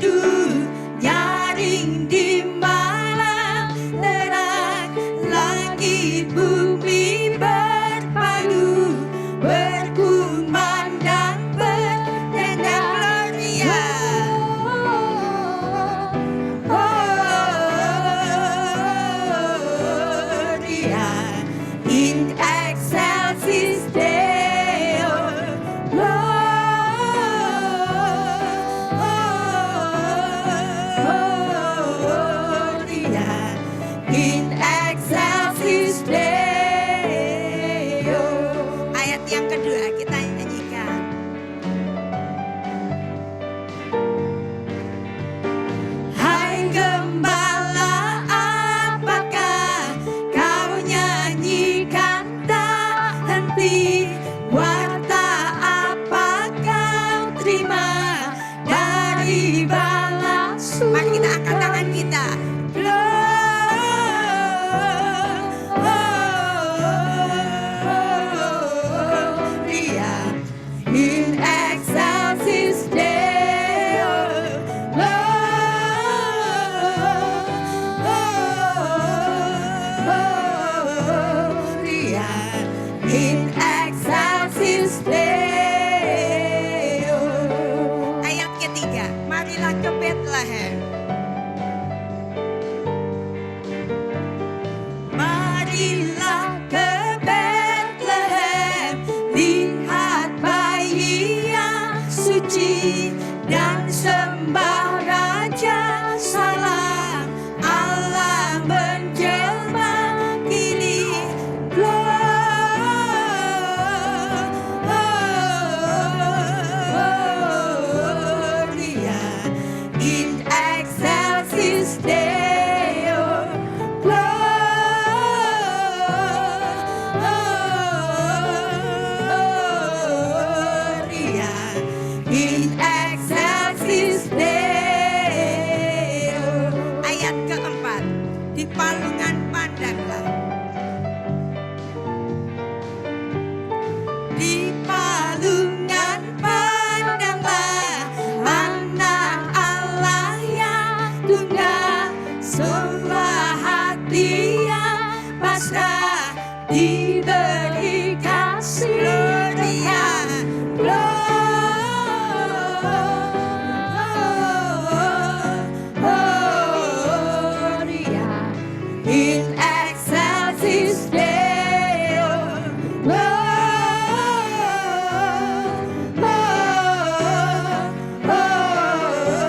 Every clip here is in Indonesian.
teduh, nyaring di malam terang, langit bumi berpadu, berkumandang bertanda gloria. Gloria in excelsis Deo. Gloria in excelsis Deo. Ayat yang kedua kita nyanyikan. Hai gembala, apakah kau nyanyikan tak henti? Warta apa kau terima dari bala surga? Mari kita angkat tangan kita. Gloria in excelsis Deo. Gloria in excelsis Deo. Ayat ketiga, marilah ke Bethlehem. Marilah ke Bethlehem, lihat bayi yang suci dan sembah Raja Salam. Allah menjelma kini. Gloria in excelsis Deo. Gloria in excelsis Deo. Ayat keempat, di palungan pandanglah. Di palungan pandanglah anak Allah yang tunggal, semua hati yang pasrah diberi kasih. Gloria in excelsis Deo.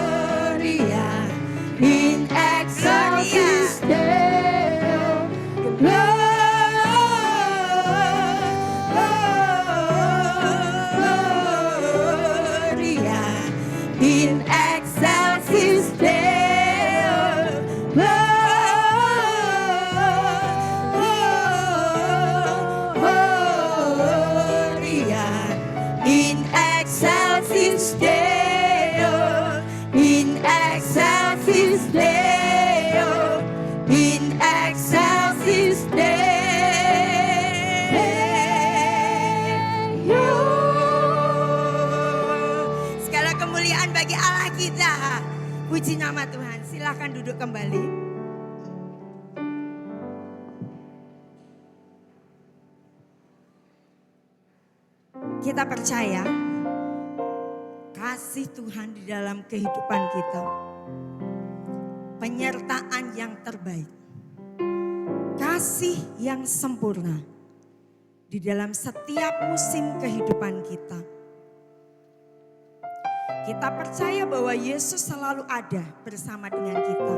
Gloria in excelsis Deo. Gloria in excelsis Deo. Gloria in excelsis Deo. In excelsis Deo. In excelsis Deo. Segala kemuliaan bagi Allah kita. Puji nama Tuhan. Silakan duduk kembali. Kita percaya kasih Tuhan di dalam kehidupan kita, penyertaan yang terbaik, kasih yang sempurna di dalam setiap musim kehidupan kita. Kita percaya bahwa Yesus selalu ada bersama dengan kita.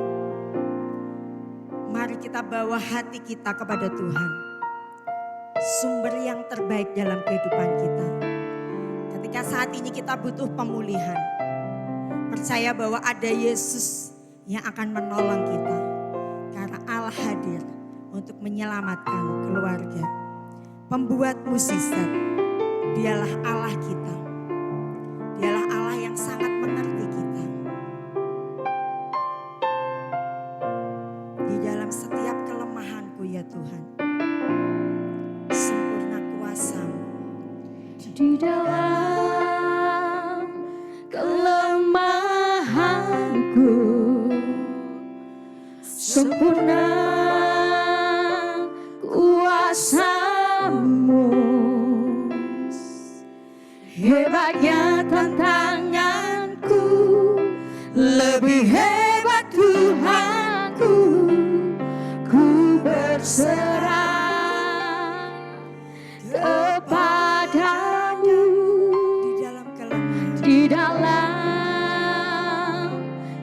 Mari kita bawa hati kita kepada Tuhan, sumber yang terbaik dalam kehidupan kita. Ketika saat ini kita butuh pemulihan, percaya bahwa ada Yesus yang akan menolong kita. Karena Allah hadir untuk menyelamatkan keluarga. Pembuat mukjizat, dialah Allah kita. Dialah Allah yang sangat mengerti kita. Di dalam setiap kelemahanku ya Tuhan, sempurna kuasa-Mu. Di dalam kelemahan sempurna kuasa-Mu, hebatnya tantanganku, lebih hebat Tuhanku, ku berserah kepadamu Di dalam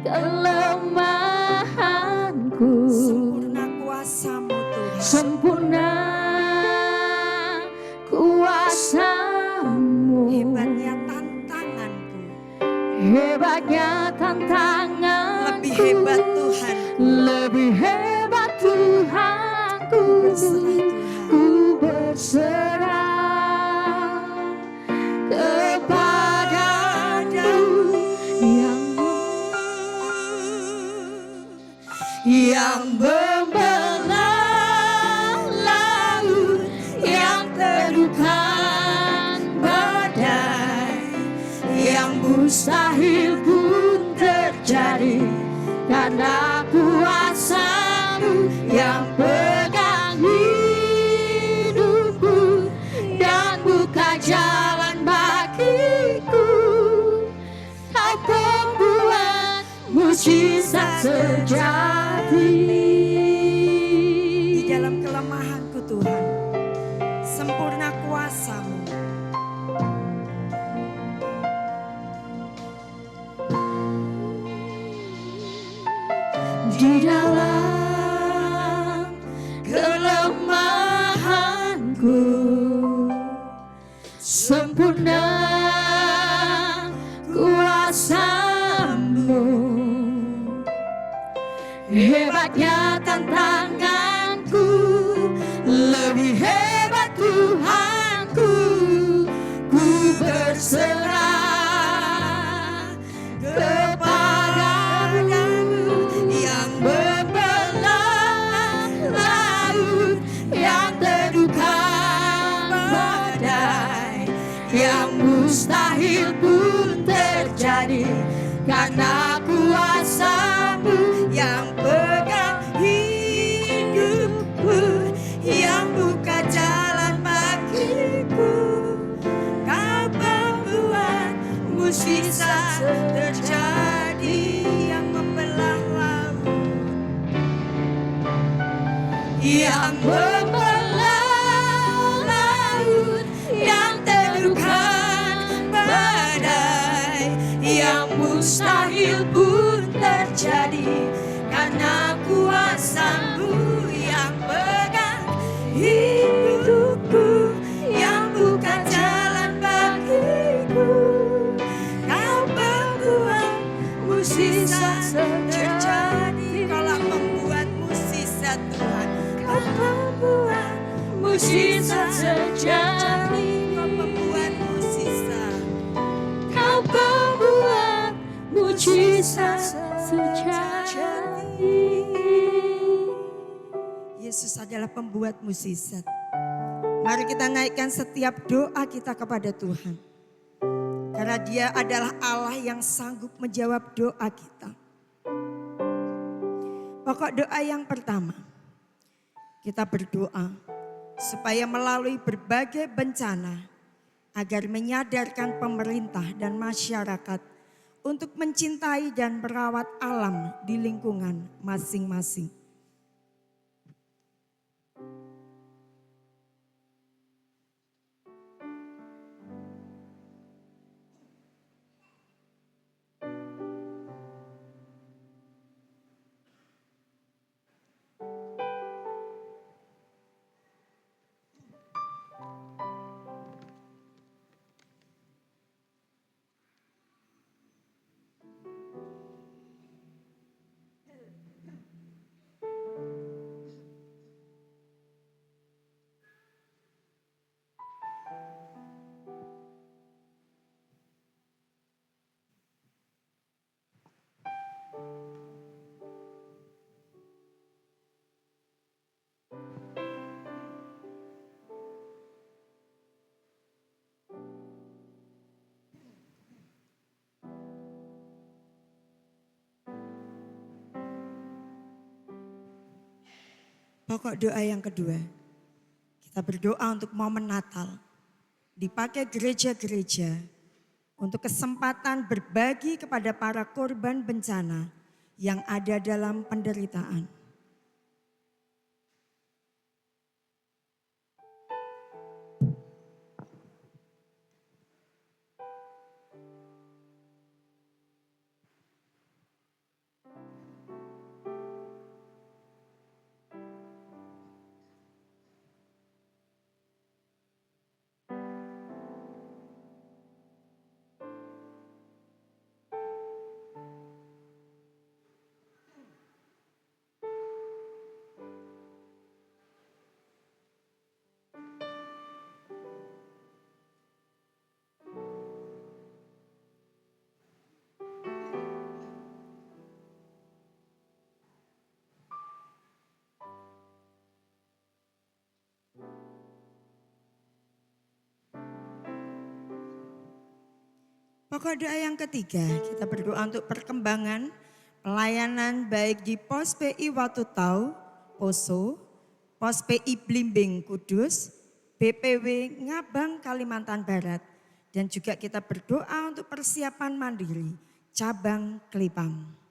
kelemahanku. sempurna kuasa-Mu Tuhan. Sempurna kuasa-Mu, Hebatnya tantanganku, hebatnya tantanganku, lebih hebat Tuhan. lebih hebat Tuhanku, Berserah Tuhan. ku berserah kepadamu yang membelah laut, yang teduhkan badai, yang mustahil pun terjadi karena kuasa-Mu, yang pegang hidupku dan buka jalan bagiku. Kau pembuat mujizat sejati. Di dalam kelemahanku Tuhan, sempurna kuasa-Mu. Di dalam kelemahanku, sempurna kuasa-Mu, hebatnya tantanganku, lebih hebat Tuhanku, ku berserah kepadamu yang membelah laut, yang teduhkan badai, yang mustahil pun terjadi karena kuasa-Mu, Yang pegang hidupku, yang buka jalan bagiku. Kau pembuat mujizat terjadi, yang membelah laut, yang membelah laut, yang teduhkan badai, yang mustahil pun terjadi karena kuasa-Mu, yang pegang hidupku, yang buka jalan bagiku. Kau pembuat mujizat terjadi. Kalau membuat mujizat Tuhan, Kau membuat Mujizat sejati, Kau membuat mujizat. Kau pembuat mujizat sejati. Yesus adalah pembuat mujizat. Mari kita naikkan setiap doa kita kepada Tuhan. Karena Dia adalah Allah yang sanggup menjawab doa kita. Pokok doa yang pertama, kita berdoa supaya melalui berbagai bencana agar menyadarkan pemerintah dan masyarakat untuk mencintai dan merawat alam di lingkungan masing-masing. Pokok doa yang kedua, kita berdoa untuk momen Natal. Dipakai gereja-gereja untuk kesempatan berbagi kepada para korban bencana yang ada dalam penderitaan. Pokok doa yang ketiga, kita berdoa untuk perkembangan pelayanan baik di Pos PI Watutau, Poso, Pos PI Blimbing Kudus, BPW Ngabang Kalimantan Barat, dan juga kita berdoa untuk persiapan mandiri cabang Kelipang.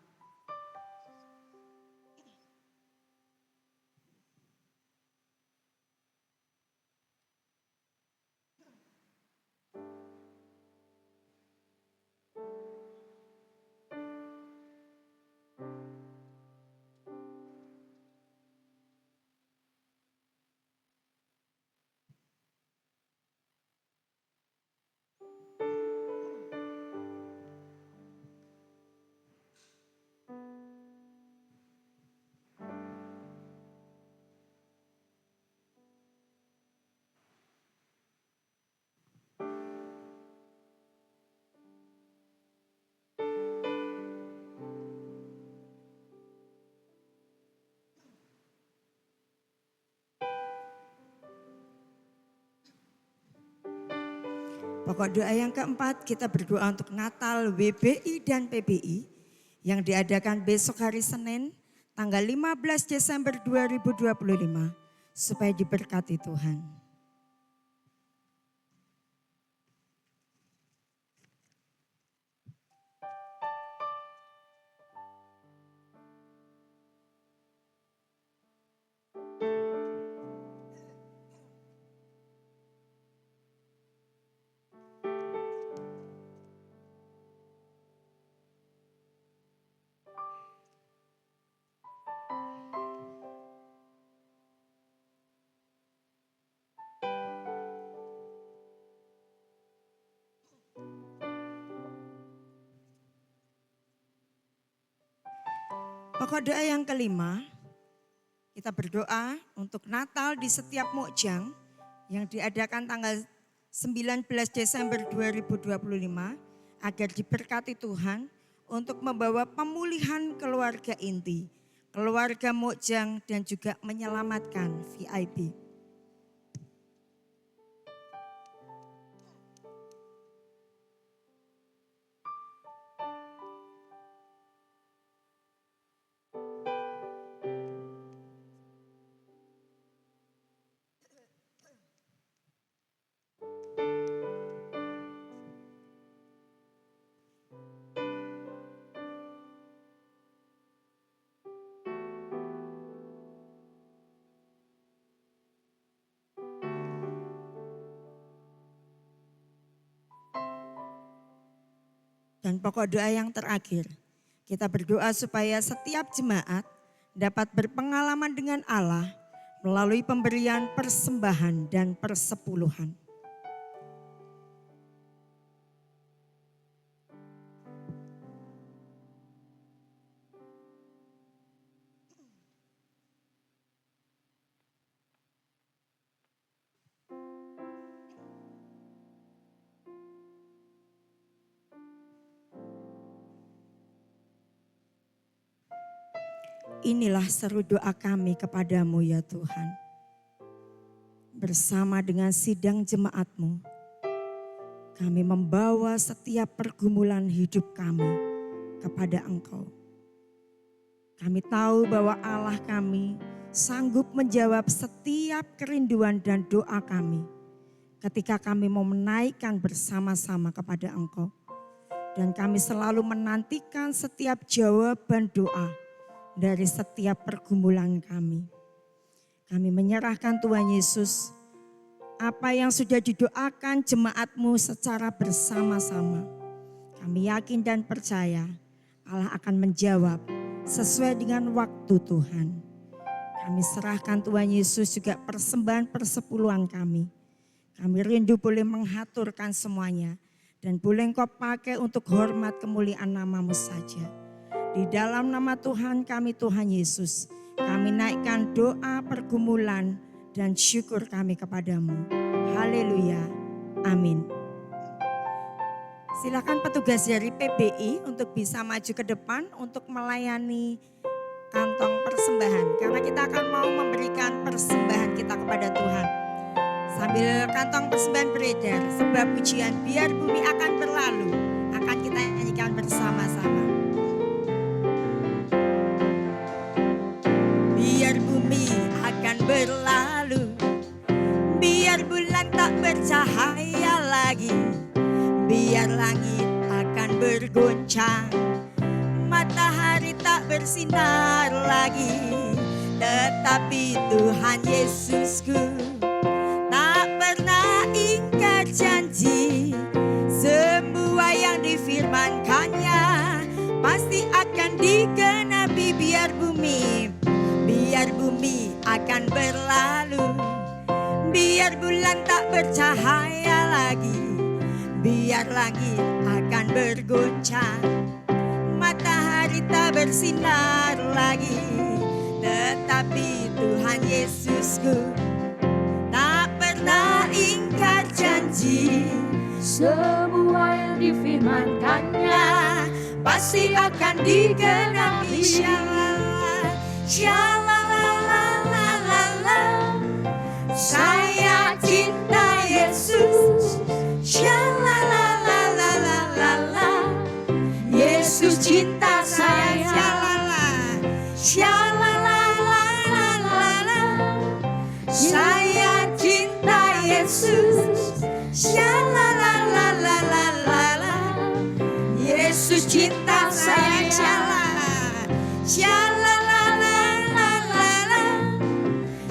Pokok doa yang keempat, kita berdoa untuk Natal WBI dan PBI yang diadakan besok hari Senin tanggal 15 Desember 2025 supaya diberkati Tuhan. Pokok doa yang kelima, kita berdoa untuk Natal di setiap Mukjang yang diadakan tanggal 19 Desember 2025 agar diberkati Tuhan untuk membawa pemulihan keluarga inti, keluarga Mukjang dan juga menyelamatkan VIP. Dan pokok doa yang terakhir, kita berdoa supaya setiap jemaat dapat berpengalaman dengan Allah melalui pemberian persembahan dan persepuluhan. Inilah seru doa kami kepadamu ya Tuhan. Bersama dengan sidang jemaat-Mu, kami membawa setiap pergumulan hidup kami kepada Engkau. Kami tahu bahwa Allah kami sanggup menjawab setiap kerinduan dan doa kami ketika kami mau menaikkan bersama-sama kepada Engkau. Dan kami selalu menantikan setiap jawaban doa dari setiap pergumulan kami. Kami menyerahkan Tuhan Yesus, apa yang sudah didoakan jemaat-Mu secara bersama-sama. Kami yakin dan percaya Allah akan menjawab sesuai dengan waktu Tuhan. Kami serahkan Tuhan Yesus juga persembahan persepuluhan kami. Kami rindu boleh menghaturkan semuanya dan boleh Engkau pakai untuk hormat kemuliaan nama-Mu saja. Di dalam nama Tuhan kami, Tuhan Yesus, kami naikkan doa, pergumulan, dan syukur kami kepadamu. Haleluya. Amin. Silakan petugas dari PBI untuk bisa maju ke depan untuk melayani kantong persembahan. Karena kita akan mau memberikan persembahan kita kepada Tuhan. Sambil kantong persembahan beredar, sebuah pujian biar bumi akan berlalu, akan kita nyanyikan bersama-sama. Biar bumi akan berlalu, biar bulan tak bercahaya lagi, biar langit akan bergoncang, matahari tak bersinar lagi. Tetapi Tuhan Yesusku tak pernah ingkar janji, semua yang difirmankannya pasti akan digenapi. Biar bumi akan berlalu, biar bulan tak bercahaya lagi, biar langit akan bergoncang, matahari tak bersinar lagi. Tetapi Tuhan Yesusku tak pernah ingkar janji, semua yang difirmankannya pasti akan digenapi. Shalalalalala, saya cinta Yesus. Shalalalalala, Yesus cinta saya. Shalalalalala, saya cinta Yesus. Shalalalalala, Yesus cinta saya. Shalalalalala,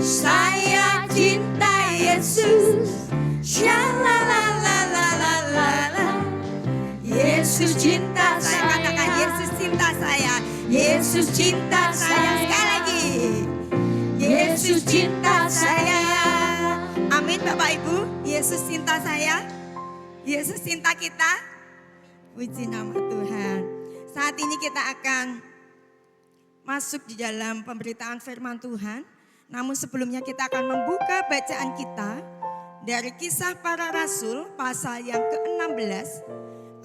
saya cinta Yesus. Shalalalalala, Yesus cinta saya. Katakan Yesus cinta saya. Yesus cinta saya. Sekali lagi, Yesus cinta saya. Amin Bapak Ibu. Yesus cinta saya. Yesus cinta kita. Puji nama Tuhan. Saat ini kita akan masuk di dalam pemberitaan firman Tuhan. Namun sebelumnya kita akan membuka bacaan kita dari Kisah Para Rasul pasal yang ke-16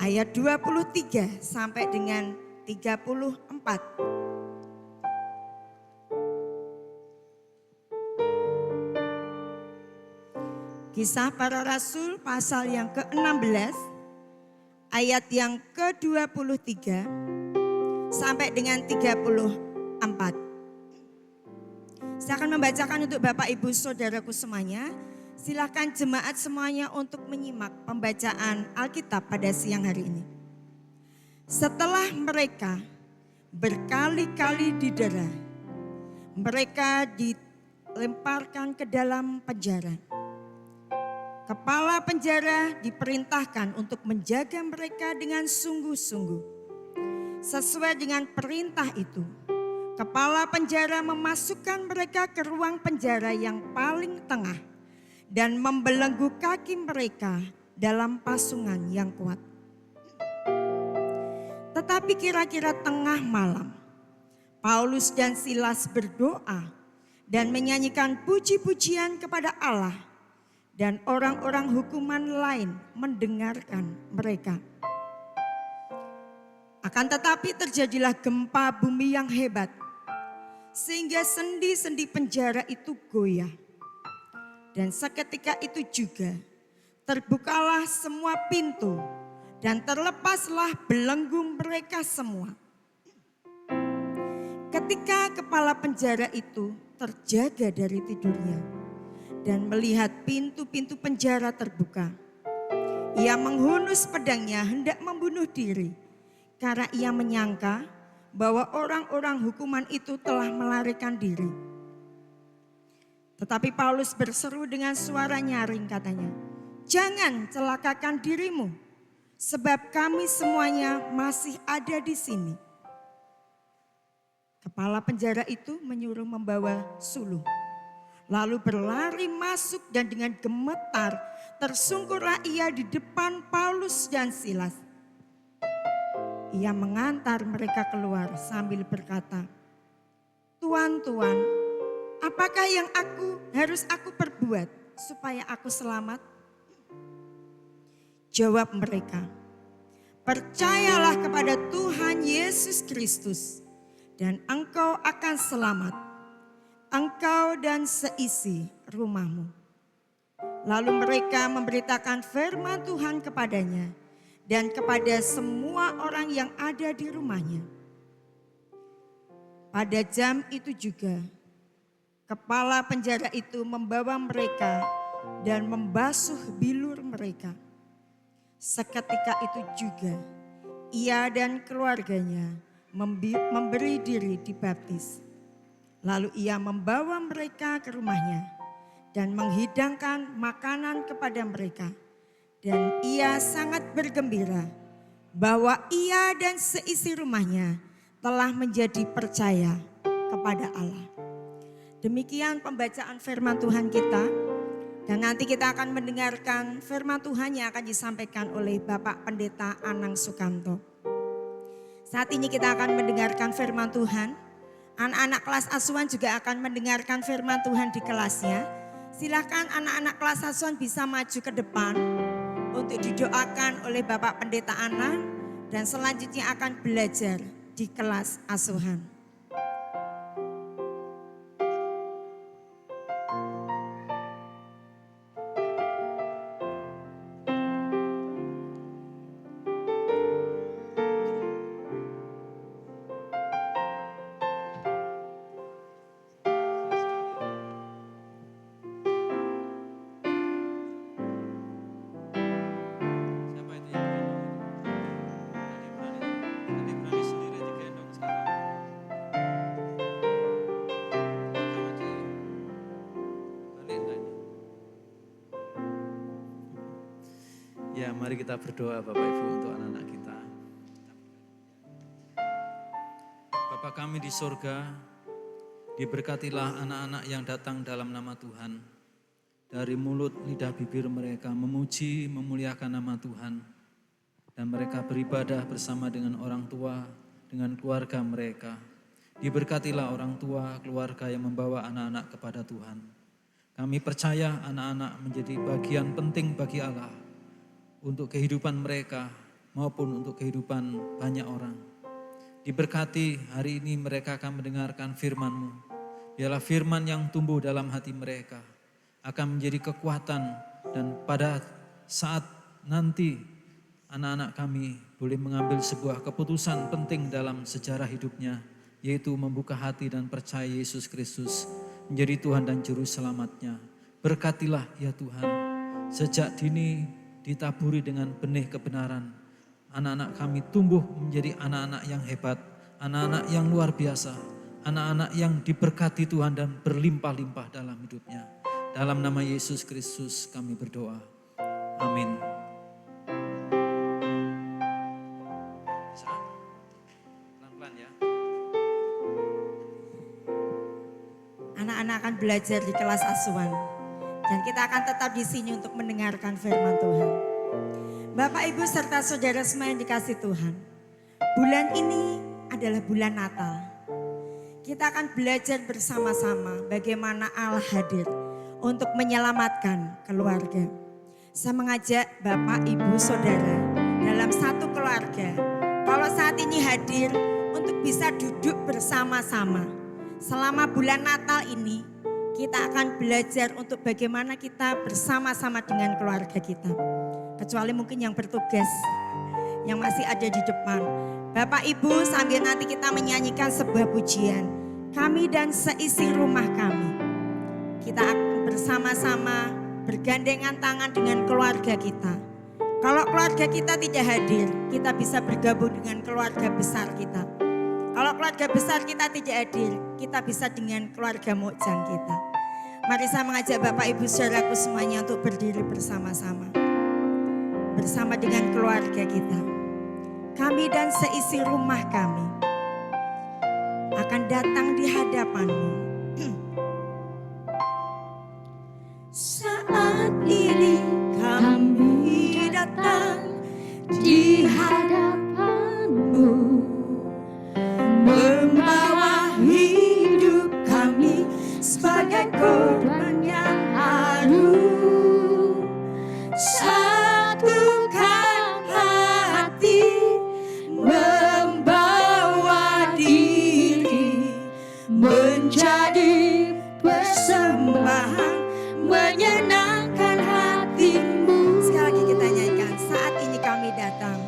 ayat 23 sampai dengan 34. Kisah Para Rasul pasal yang ke-16 ayat yang ke-23 sampai dengan 34. Saya akan membacakan untuk Bapak Ibu Saudaraku semuanya. Silakan jemaat semuanya untuk menyimak pembacaan Alkitab pada siang hari ini. Setelah mereka berkali-kali didera, mereka dilemparkan ke dalam penjara. Kepala penjara diperintahkan untuk menjaga mereka dengan sungguh-sungguh. Sesuai dengan perintah itu, kepala penjara memasukkan mereka ke ruang penjara yang paling tengah dan membelenggu kaki mereka dalam pasungan yang kuat. Tetapi kira-kira tengah malam, Paulus dan Silas berdoa dan menyanyikan puji-pujian kepada Allah, dan orang-orang hukuman lain mendengarkan mereka. Akan tetapi terjadilah gempa bumi yang hebat, sehingga sendi-sendi penjara itu goyah. Dan seketika itu juga terbukalah semua pintu dan terlepaslah belenggu mereka semua. Ketika kepala penjara itu terjaga dari tidurnya dan melihat pintu-pintu penjara terbuka, ia menghunus pedangnya hendak membunuh diri karena ia menyangka bahwa orang-orang hukuman itu telah melarikan diri. Tetapi Paulus berseru dengan suara nyaring katanya, "Jangan celakakan dirimu, sebab kami semuanya masih ada di sini." Kepala penjara itu menyuruh membawa suluh. Lalu berlari masuk dan dengan gemetar tersungkurlah ia di depan Paulus dan Silas. Ia mengantar mereka keluar sambil berkata, "Tuan, apakah yang harus aku perbuat supaya aku selamat?" Jawab mereka, "Percayalah kepada Tuhan Yesus Kristus dan engkau akan selamat, engkau dan seisi rumahmu." Lalu mereka memberitakan firman Tuhan kepadanya dan kepada semua orang yang ada di rumahnya. Pada jam itu juga, kepala penjara itu membawa mereka dan membasuh bilur mereka. Seketika itu juga, ia dan keluarganya memberi diri dibaptis. Lalu ia membawa mereka ke rumahnya dan menghidangkan makanan kepada mereka. Dan ia sangat bergembira bahwa ia dan seisi rumahnya telah menjadi percaya kepada Allah. Demikian pembacaan firman Tuhan kita. Dan nanti kita akan mendengarkan firman Tuhan yang akan disampaikan oleh Bapak Pendeta Anang Sukanto. Saat ini kita akan mendengarkan firman Tuhan. Anak-anak kelas asuhan juga akan mendengarkan firman Tuhan di kelasnya. Silakan anak-anak kelas asuhan bisa maju ke depan untuk didoakan oleh Bapak Pendeta Anang dan selanjutnya akan belajar di kelas asuhan. Ya, mari kita berdoa Bapak Ibu untuk anak-anak kita. Bapa kami di sorga, diberkatilah anak-anak yang datang dalam nama Tuhan. Dari mulut lidah bibir mereka memuji, memuliakan nama Tuhan. Dan mereka beribadah bersama dengan orang tua, dengan keluarga mereka. Diberkatilah orang tua, keluarga yang membawa anak-anak kepada Tuhan. Kami percaya anak-anak menjadi bagian penting bagi Allah untuk kehidupan mereka maupun untuk kehidupan banyak orang. Diberkati hari ini mereka akan mendengarkan firman-Mu. Biarlah firman yang tumbuh dalam hati mereka akan menjadi kekuatan dan pada saat nanti anak-anak kami boleh mengambil sebuah keputusan penting dalam sejarah hidupnya, yaitu membuka hati dan percaya Yesus Kristus menjadi Tuhan dan Juru Selamatnya. Berkatilah ya Tuhan, sejak dini ditaburi dengan benih kebenaran. Anak-anak kami tumbuh menjadi anak-anak yang hebat, anak-anak yang luar biasa, anak-anak yang diberkati Tuhan dan berlimpah-limpah dalam hidupnya. Dalam nama Yesus Kristus kami berdoa. Amin. Pelan-pelan ya. Anak-anak akan belajar di kelas asuhan. Dan kita akan tetap di sini untuk mendengarkan firman Tuhan. Bapak, Ibu, serta saudara semua yang dikasih Tuhan. Bulan ini adalah bulan Natal. Kita akan belajar bersama-sama bagaimana Allah hadir untuk menyelamatkan keluarga. Saya mengajak Bapak, Ibu, Saudara dalam satu keluarga. Kalau saat ini hadir untuk bisa duduk bersama-sama. Selama bulan Natal ini kita akan belajar untuk bagaimana kita bersama-sama dengan keluarga kita. Kecuali mungkin yang bertugas, yang masih ada di depan. Bapak Ibu, sambil nanti kita menyanyikan sebuah pujian, kami dan seisi rumah kami, kita akan bersama-sama bergandengan tangan dengan keluarga kita. Kalau keluarga kita tidak hadir, kita bisa bergabung dengan keluarga besar kita. Kalau keluarga besar kita tidak hadir, kita bisa dengan keluarga mukjang kita. Mari saya mengajak Bapak Ibu saudaraku semuanya untuk berdiri bersama-sama. Bersama dengan keluarga kita. Kami dan seisi rumah kami akan datang di hadapan-Mu. Saat ini kami datang di hadapan-Mu, membawa hidup kami sebagai korban yang harum. Satukan hati, membawa diri menjadi persembahan menyenangkan hati-Mu. Sekali lagi kita nyanyikan, saat ini kami datang.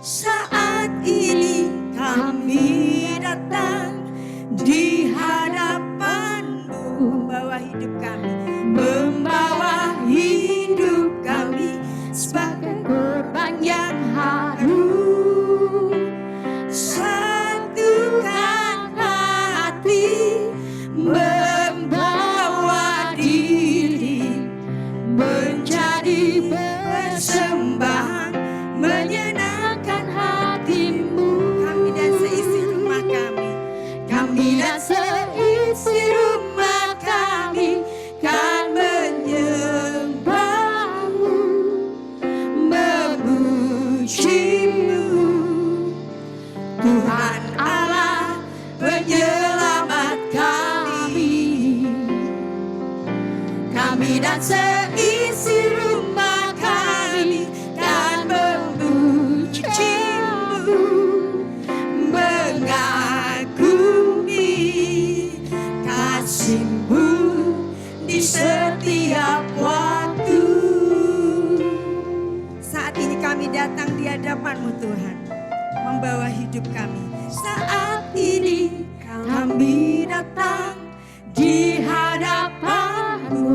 Saat ini kami datang di hadapan-Mu, membawa hidup kami, membawa hidup kami sebagai korban yang harum. Satukan hati, membawa diri menjadi persembahan menyenangkan hati-Mu. Kami dan seisi rumah kami, kami dan seisi rumah kami kan menyembah-Mu, memuji-Mu, Tuhan Allah penyelamat kami. Kami dan seisi rumah kami kan memuji-Mu, mengagumi kasih-Mu di setiap waktu. Saat ini kami datang di hadapan-Mu Tuhan, membawa hidup kami. Saat ini kami datang di hadapan-Mu,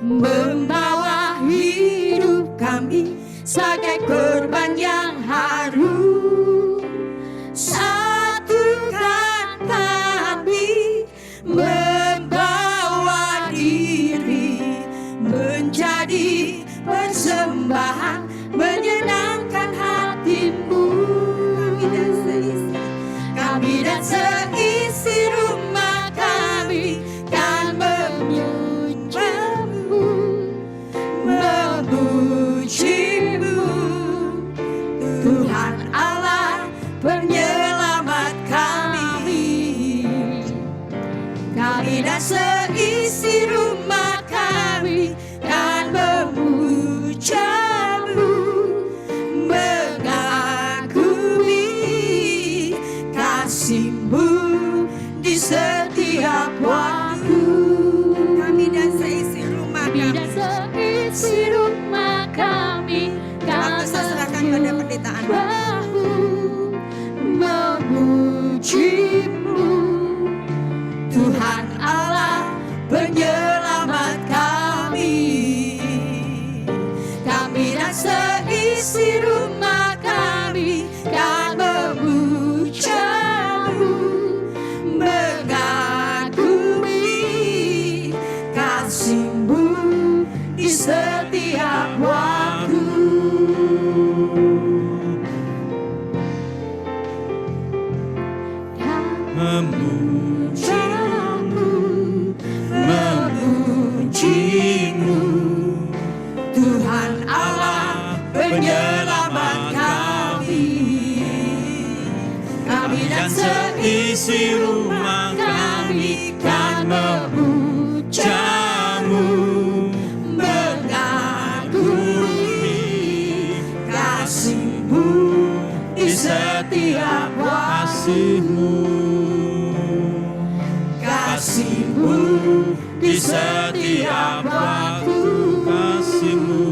membawa hidup kami sebagai korban yang harum. Satukan kami, membawa diri menjadi persembahan menyenangkan hati-Mu. Kami dan seisi rumah kami kan menyembah-Mu, memuji-Mu, Tuhan Allah penyelamat kami. Kami dan seisi rumah kami kan memuja-Mu, mengagumi kasih-Mu di setiap waktu. Kami dan seisi rumah kami kami. dan seisi rumah kami Waktu saya serahkan pada penderitaan. memuji-Mu, Tuhan Allah penyelamat kami. Kami dan seisi rumah kami kan memuja-Mu, mengagumi kasih-Mu di setiap waktu. Memuji-Mu, Tuhan Allah penyelamat kami. Kami dan seisi rumah kami kan memuja-Mu, mengagumi kasih-Mu di setiap kasih-Mu, kasih-Mu di setiap waktu. Kasih-Mu,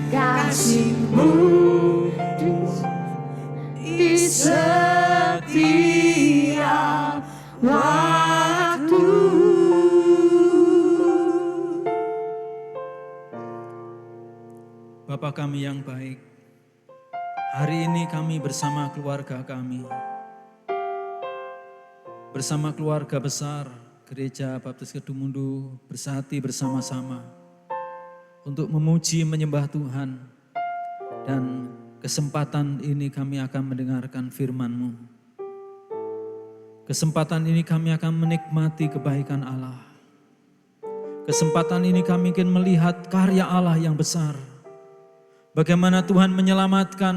kasih-Mu setiap waktu. Bapa kami yang baik, hari ini kami bersama keluarga kami, bersama keluarga besar Gereja Baptis Kedungmundu bersati bersama-sama untuk memuji menyembah Tuhan, dan kesempatan ini kami akan mendengarkan firman-Mu. Kesempatan ini kami akan menikmati kebaikan Allah. Kesempatan ini kami ingin melihat karya Allah yang besar. Bagaimana Tuhan menyelamatkan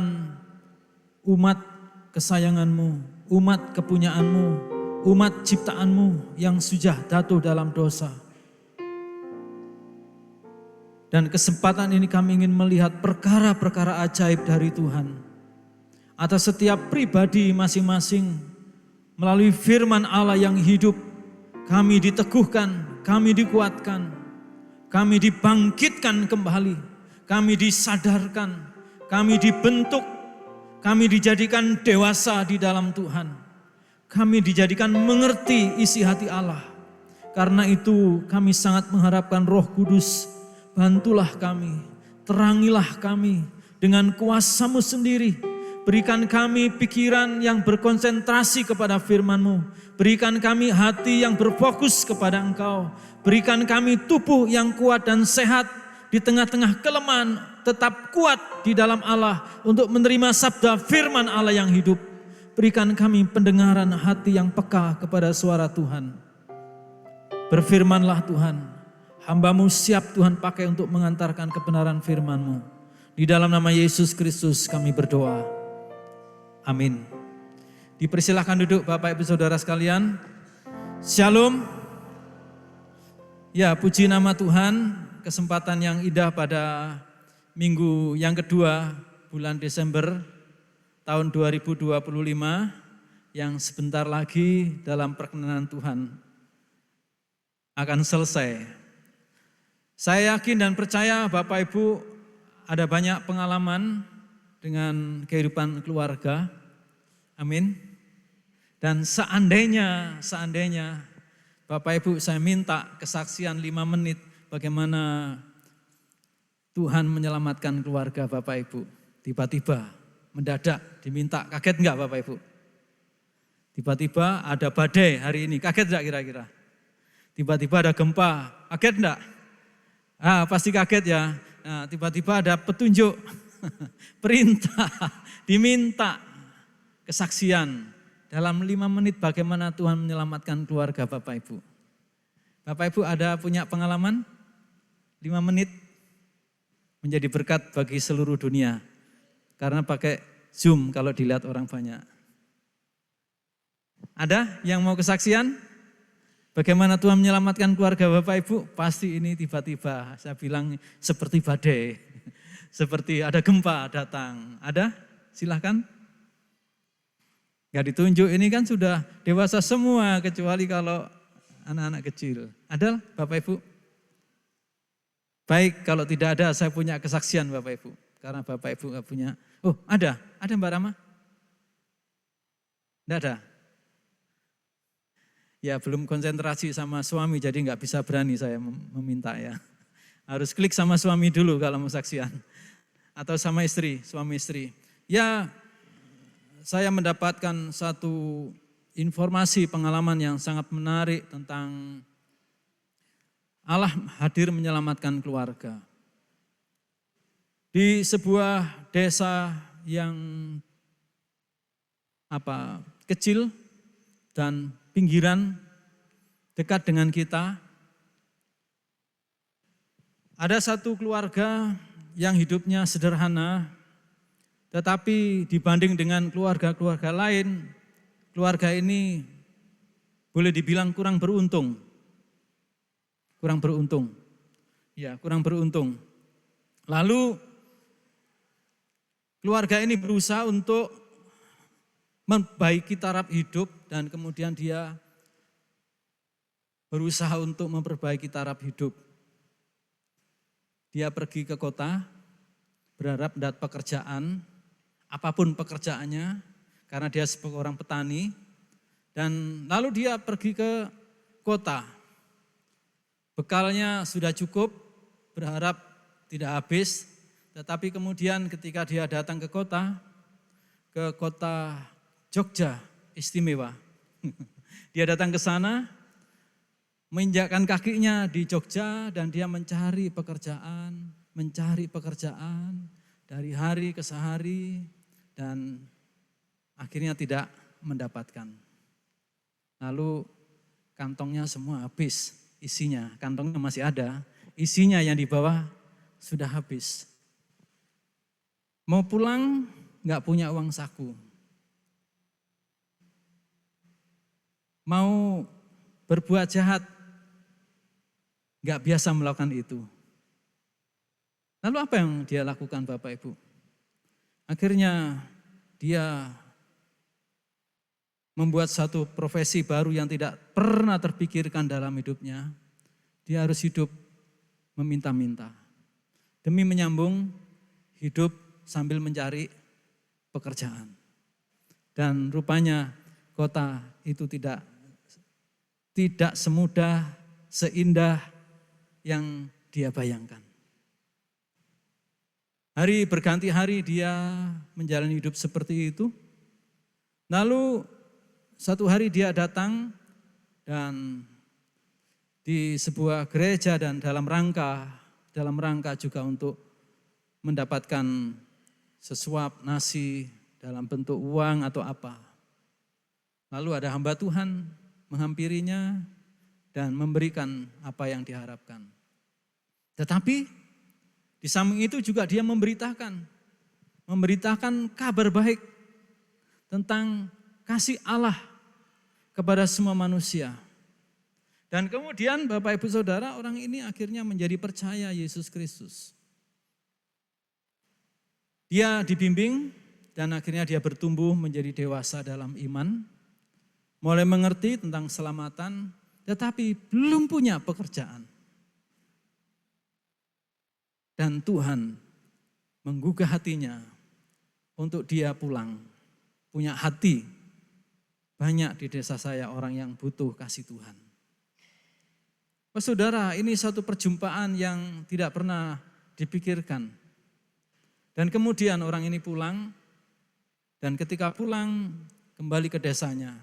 umat kesayangan-Mu, umat kepunyaan-Mu, umat ciptaan-Mu yang sudah jatuh dalam dosa. Dan kesempatan ini kami ingin melihat perkara-perkara ajaib dari Tuhan atas setiap pribadi masing-masing. Melalui firman Allah yang hidup, kami diteguhkan, kami dikuatkan, kami dibangkitkan kembali. Kami disadarkan, kami dibentuk, kami dijadikan dewasa di dalam Tuhan. Kami dijadikan mengerti isi hati Allah. Karena itu kami sangat mengharapkan Roh Kudus, bantulah kami, terangilah kami dengan kuasa-Mu sendiri. Berikan kami pikiran yang berkonsentrasi kepada firman-Mu. Berikan kami hati yang berfokus kepada Engkau. Berikan kami tubuh yang kuat dan sehat, di tengah-tengah kelemahan tetap kuat di dalam Allah untuk menerima sabda firman Allah yang hidup. Berikan kami pendengaran hati yang peka kepada suara Tuhan. Berfirmanlah Tuhan, hamba-Mu siap Tuhan pakai untuk mengantarkan kebenaran firman-Mu. Di dalam nama Yesus Kristus kami berdoa. Amin. Dipersilahkan duduk Bapak Ibu Saudara sekalian. Shalom. Ya, puji nama Tuhan. Kesempatan yang indah pada minggu yang kedua bulan Desember tahun 2025 yang sebentar lagi dalam perkenan Tuhan akan selesai. Saya yakin dan percaya Bapak Ibu ada banyak pengalaman dengan kehidupan keluarga. Amin. Dan seandainya Bapak Ibu saya minta kesaksian 5 menit bagaimana Tuhan menyelamatkan keluarga Bapak Ibu. Tiba-tiba, mendadak diminta, kaget enggak Bapak Ibu? Tiba-tiba ada badai hari ini, kaget enggak kira-kira? Tiba-tiba ada gempa, kaget enggak? Pasti kaget ya. Nah, tiba-tiba ada petunjuk, perintah, diminta kesaksian. Dalam 5 menit bagaimana Tuhan menyelamatkan keluarga Bapak Ibu. Bapak Ibu ada punya pengalaman? 5 menit menjadi berkat bagi seluruh dunia. Karena pakai Zoom kalau dilihat orang banyak. Ada yang mau kesaksian? Bagaimana Tuhan menyelamatkan keluarga Bapak Ibu? Pasti ini tiba-tiba, saya bilang seperti badai. Seperti ada gempa datang. Ada? Silahkan. Gak ditunjuk, ini kan sudah dewasa semua kecuali kalau anak-anak kecil. Ada Bapak Ibu? Baik, kalau tidak ada saya punya kesaksian Bapak Ibu. Karena Bapak Ibu gak punya. Oh ada Mbak Rama? Tidak ada? Ya belum konsentrasi sama suami jadi gak bisa berani saya meminta ya. Harus klik sama suami dulu kalau mau saksian. Atau sama istri, suami istri. Ya saya mendapatkan satu informasi pengalaman yang sangat menarik tentang Allah hadir menyelamatkan keluarga. Di sebuah desa yang kecil dan pinggiran dekat dengan kita, ada satu keluarga yang hidupnya sederhana, tetapi dibanding dengan keluarga-keluarga lain, keluarga ini boleh dibilang kurang beruntung. Kurang beruntung. Lalu keluarga ini berusaha untuk memperbaiki taraf hidup dan kemudian dia berusaha untuk memperbaiki taraf hidup. Dia pergi ke kota, berharap mendapat pekerjaan, apapun pekerjaannya, karena dia sebagai orang petani. Dan lalu dia pergi ke kota. Bekalnya sudah cukup, berharap tidak habis. Tetapi kemudian ketika dia datang ke kota Jogja istimewa. Dia datang ke sana, menginjakkan kakinya di Jogja dan dia mencari pekerjaan dari hari ke sehari dan akhirnya tidak mendapatkan. Lalu kantongnya semua habis isinya, kantongnya masih ada, isinya yang di bawah sudah habis. Mau pulang nggak punya uang saku. Mau berbuat jahat, nggak biasa melakukan itu. Lalu apa yang dia lakukan Bapak Ibu? Akhirnya dia membuat satu profesi baru yang tidak pernah terpikirkan dalam hidupnya. Dia harus hidup meminta-minta. Demi menyambung hidup sambil mencari pekerjaan. Dan rupanya kota itu tidak semudah, seindah yang dia bayangkan. Hari berganti hari dia menjalani hidup seperti itu. Lalu satu hari dia datang dan di sebuah gereja dan dalam rangka juga untuk mendapatkan sesuap nasi dalam bentuk uang atau apa. Lalu ada hamba Tuhan menghampirinya dan memberikan apa yang diharapkan. Tetapi di samping itu juga dia memberitakan kabar baik tentang kasih Allah kepada semua manusia. Dan kemudian Bapak Ibu Saudara, orang ini akhirnya menjadi percaya Yesus Kristus. Dia dibimbing dan akhirnya dia bertumbuh menjadi dewasa dalam iman. Mulai mengerti tentang keselamatan, tetapi belum punya pekerjaan. Dan Tuhan menggugah hatinya untuk dia pulang. Punya hati, banyak di desa saya orang yang butuh kasih Tuhan. Saudara, ini satu perjumpaan yang tidak pernah dipikirkan. Dan kemudian orang ini pulang, dan ketika pulang kembali ke desanya,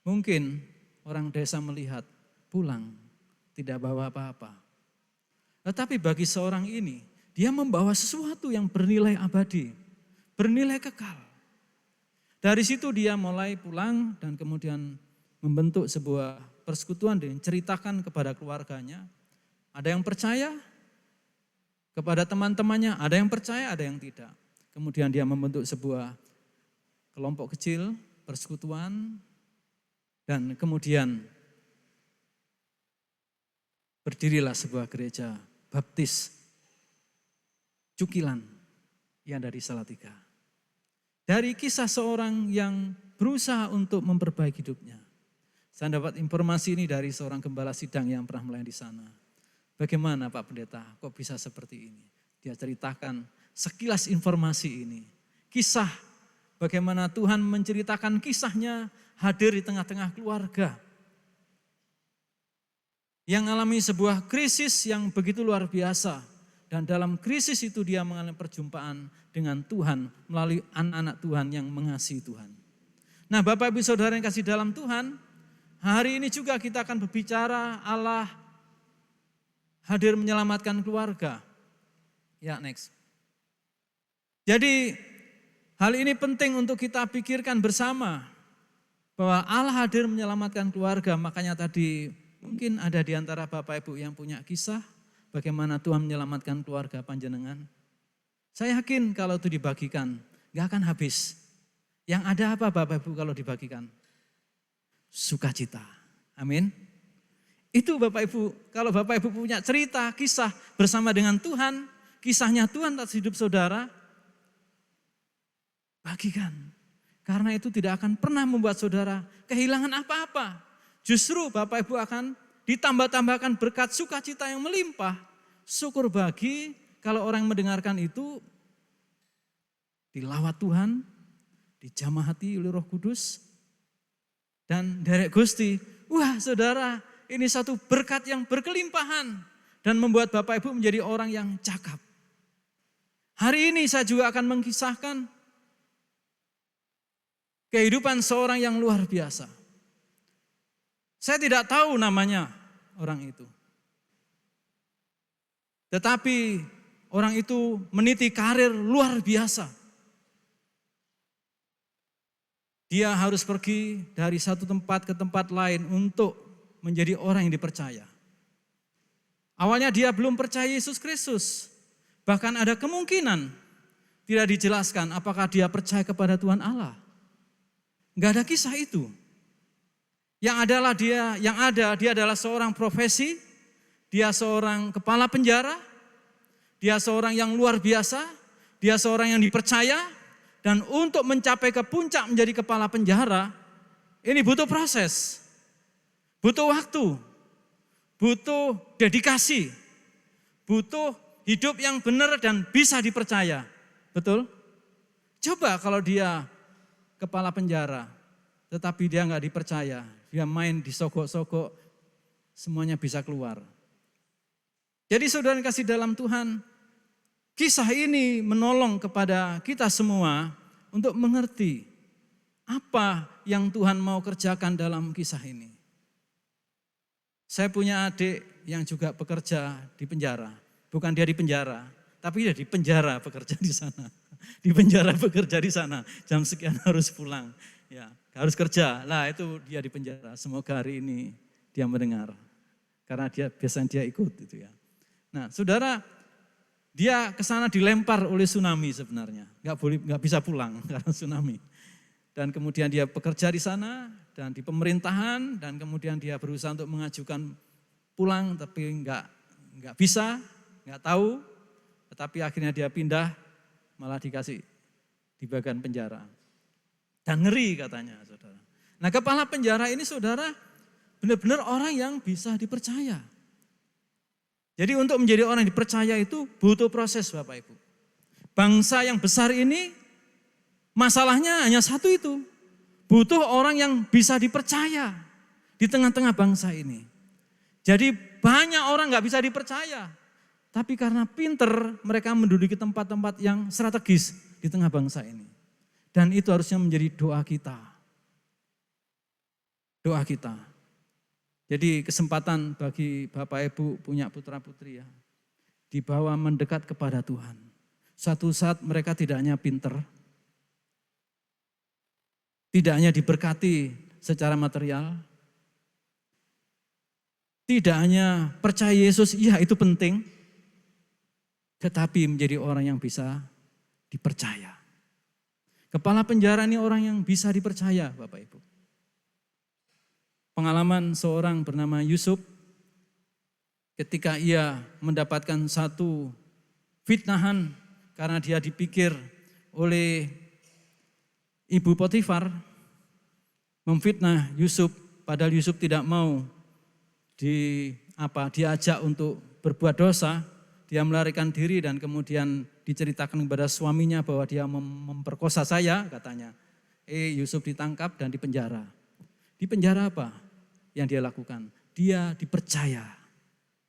mungkin orang desa melihat pulang tidak bawa apa-apa. Tetapi bagi seorang ini, dia membawa sesuatu yang bernilai abadi, bernilai kekal. Dari situ dia mulai pulang dan kemudian membentuk sebuah persekutuan dan ceritakan kepada keluarganya. Ada yang percaya kepada teman-temannya, ada yang percaya, ada yang tidak. Kemudian dia membentuk sebuah kelompok kecil, persekutuan, dan kemudian berdirilah sebuah gereja baptis Cukilan yang dari Salatiga. Dari kisah seorang yang berusaha untuk memperbaiki hidupnya. Saya dapat informasi ini dari seorang gembala sidang yang pernah melayani di sana. Bagaimana Pak Pendeta, kok bisa seperti ini? Dia ceritakan sekilas informasi ini. Kisah bagaimana Tuhan menceritakan kisahnya hadir di tengah-tengah keluarga. Yang mengalami sebuah krisis yang begitu luar biasa. Dan dalam krisis itu dia mengalami perjumpaan dengan Tuhan melalui anak-anak Tuhan yang mengasihi Tuhan. Nah Bapak Ibu Saudara yang kasih dalam Tuhan, hari ini juga kita akan berbicara Allah hadir menyelamatkan keluarga. Ya next. Jadi hal ini penting untuk kita pikirkan bersama. Bahwa Allah hadir menyelamatkan keluarga, makanya tadi mungkin ada di antara Bapak Ibu yang punya kisah. Bagaimana Tuhan menyelamatkan keluarga panjenengan. Saya yakin kalau itu dibagikan, gak akan habis. Yang ada apa Bapak Ibu kalau dibagikan? Sukacita. Amin. Itu Bapak Ibu, kalau Bapak Ibu punya cerita, kisah bersama dengan Tuhan, kisahnya Tuhan atas hidup saudara, bagikan. Karena itu tidak akan pernah membuat saudara kehilangan apa-apa. Justru Bapak Ibu akan ditambah-tambahkan berkat sukacita yang melimpah. Syukur bagi kalau orang mendengarkan itu dilawat Tuhan, dijamah hati oleh Roh Kudus, dan derek Gusti. Wah saudara, ini satu berkat yang berkelimpahan dan membuat Bapak Ibu menjadi orang yang cakap. Hari ini saya juga akan mengisahkan kehidupan seorang yang luar biasa. Saya tidak tahu namanya orang itu. Tetapi orang itu meniti karir luar biasa. Dia harus pergi dari satu tempat ke tempat lain untuk menjadi orang yang dipercaya. Awalnya dia belum percaya Yesus Kristus. Bahkan ada kemungkinan tidak dijelaskan apakah dia percaya kepada Tuhan Allah. Enggak ada kisah itu. Yang dia adalah seorang profesi, dia seorang kepala penjara, dia seorang yang luar biasa, dia seorang yang dipercaya. Dan untuk mencapai ke puncak menjadi kepala penjara, ini butuh proses, butuh waktu, butuh dedikasi, butuh hidup yang benar dan bisa dipercaya. Betul? Coba kalau dia kepala penjara, tetapi dia nggak dipercaya, dia main disogok-sogok, semuanya bisa keluar. Jadi saudara yang kasih dalam Tuhan, kisah ini menolong kepada kita semua untuk mengerti apa yang Tuhan mau kerjakan dalam kisah ini. Saya punya adik yang juga bekerja di penjara. Bukan dia di penjara, tapi dia di penjara bekerja di sana. Di penjara bekerja di sana, jam sekian harus pulang. Ya, harus kerja. Lah itu dia di penjara. Semoga hari ini dia mendengar. Karena biasanya dia ikut itu ya. Nah, saudara, dia ke sana dilempar oleh tsunami sebenarnya, nggak bisa pulang karena tsunami. Dan kemudian dia bekerja di sana dan di pemerintahan dan kemudian dia berusaha untuk mengajukan pulang tapi nggak bisa, nggak tahu. Tetapi akhirnya dia pindah malah dikasih di bagian penjara. Dan ngeri katanya saudara. Nah kepala penjara ini saudara benar-benar orang yang bisa dipercaya. Jadi untuk menjadi orang yang dipercaya itu butuh proses Bapak Ibu. Bangsa yang besar ini masalahnya hanya satu itu. Butuh orang yang bisa dipercaya di tengah-tengah bangsa ini. Jadi banyak orang gak bisa dipercaya. Tapi karena pinter mereka menduduki tempat-tempat yang strategis di tengah bangsa ini. Dan itu harusnya menjadi doa kita. Doa kita. Jadi kesempatan bagi Bapak Ibu punya putra-putri ya. Dibawa mendekat kepada Tuhan. Suatu saat mereka tidak hanya pinter. Tidak hanya diberkati secara material. Tidak hanya percaya Yesus, iya itu penting. Tetapi menjadi orang yang bisa dipercaya. Kepala penjara ini orang yang bisa dipercaya Bapak Ibu. Pengalaman seorang bernama Yusuf ketika ia mendapatkan satu fitnahan karena dia dipikir oleh ibu Potifar memfitnah Yusuf padahal Yusuf tidak mau diajak untuk berbuat dosa, dia melarikan diri dan kemudian diceritakan kepada suaminya bahwa dia memperkosa saya katanya. Yusuf ditangkap dan dipenjara. Di penjara apa yang dia lakukan? Dia dipercaya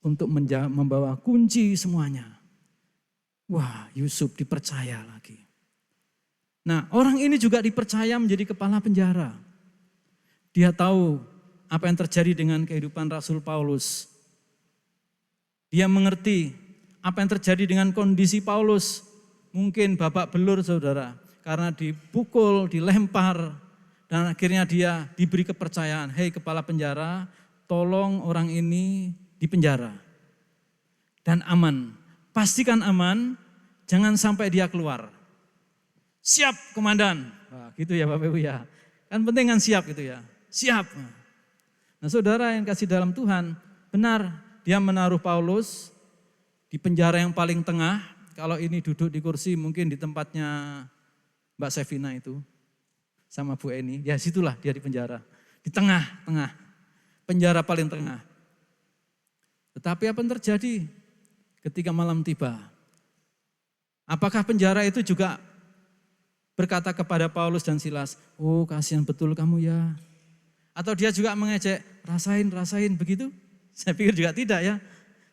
untuk membawa kunci semuanya. Wah, Yusuf dipercaya lagi. Nah, orang ini juga dipercaya menjadi kepala penjara. Dia tahu apa yang terjadi dengan kehidupan Rasul Paulus. Dia mengerti apa yang terjadi dengan kondisi Paulus. Mungkin babak belur saudara, karena dipukul, dilempar, dan akhirnya dia diberi kepercayaan, hei kepala penjara, tolong orang ini dipenjara. Dan aman, pastikan aman, jangan sampai dia keluar. Siap komandan, nah, gitu ya Bapak Ibu ya. Kan penting kan siap gitu ya, siap. Nah saudara yang kasih dalam Tuhan, benar dia menaruh Paulus di penjara yang paling tengah. Kalau ini duduk di kursi mungkin di tempatnya Mbak Sevina itu. Sama Bu Eni, ya situlah dia di penjara. Di tengah-tengah, penjara paling tengah. Tetapi apa yang terjadi ketika malam tiba? Apakah penjara itu juga berkata kepada Paulus dan Silas, oh kasihan betul kamu ya. Atau dia juga mengejek, rasain begitu? Saya pikir juga tidak ya.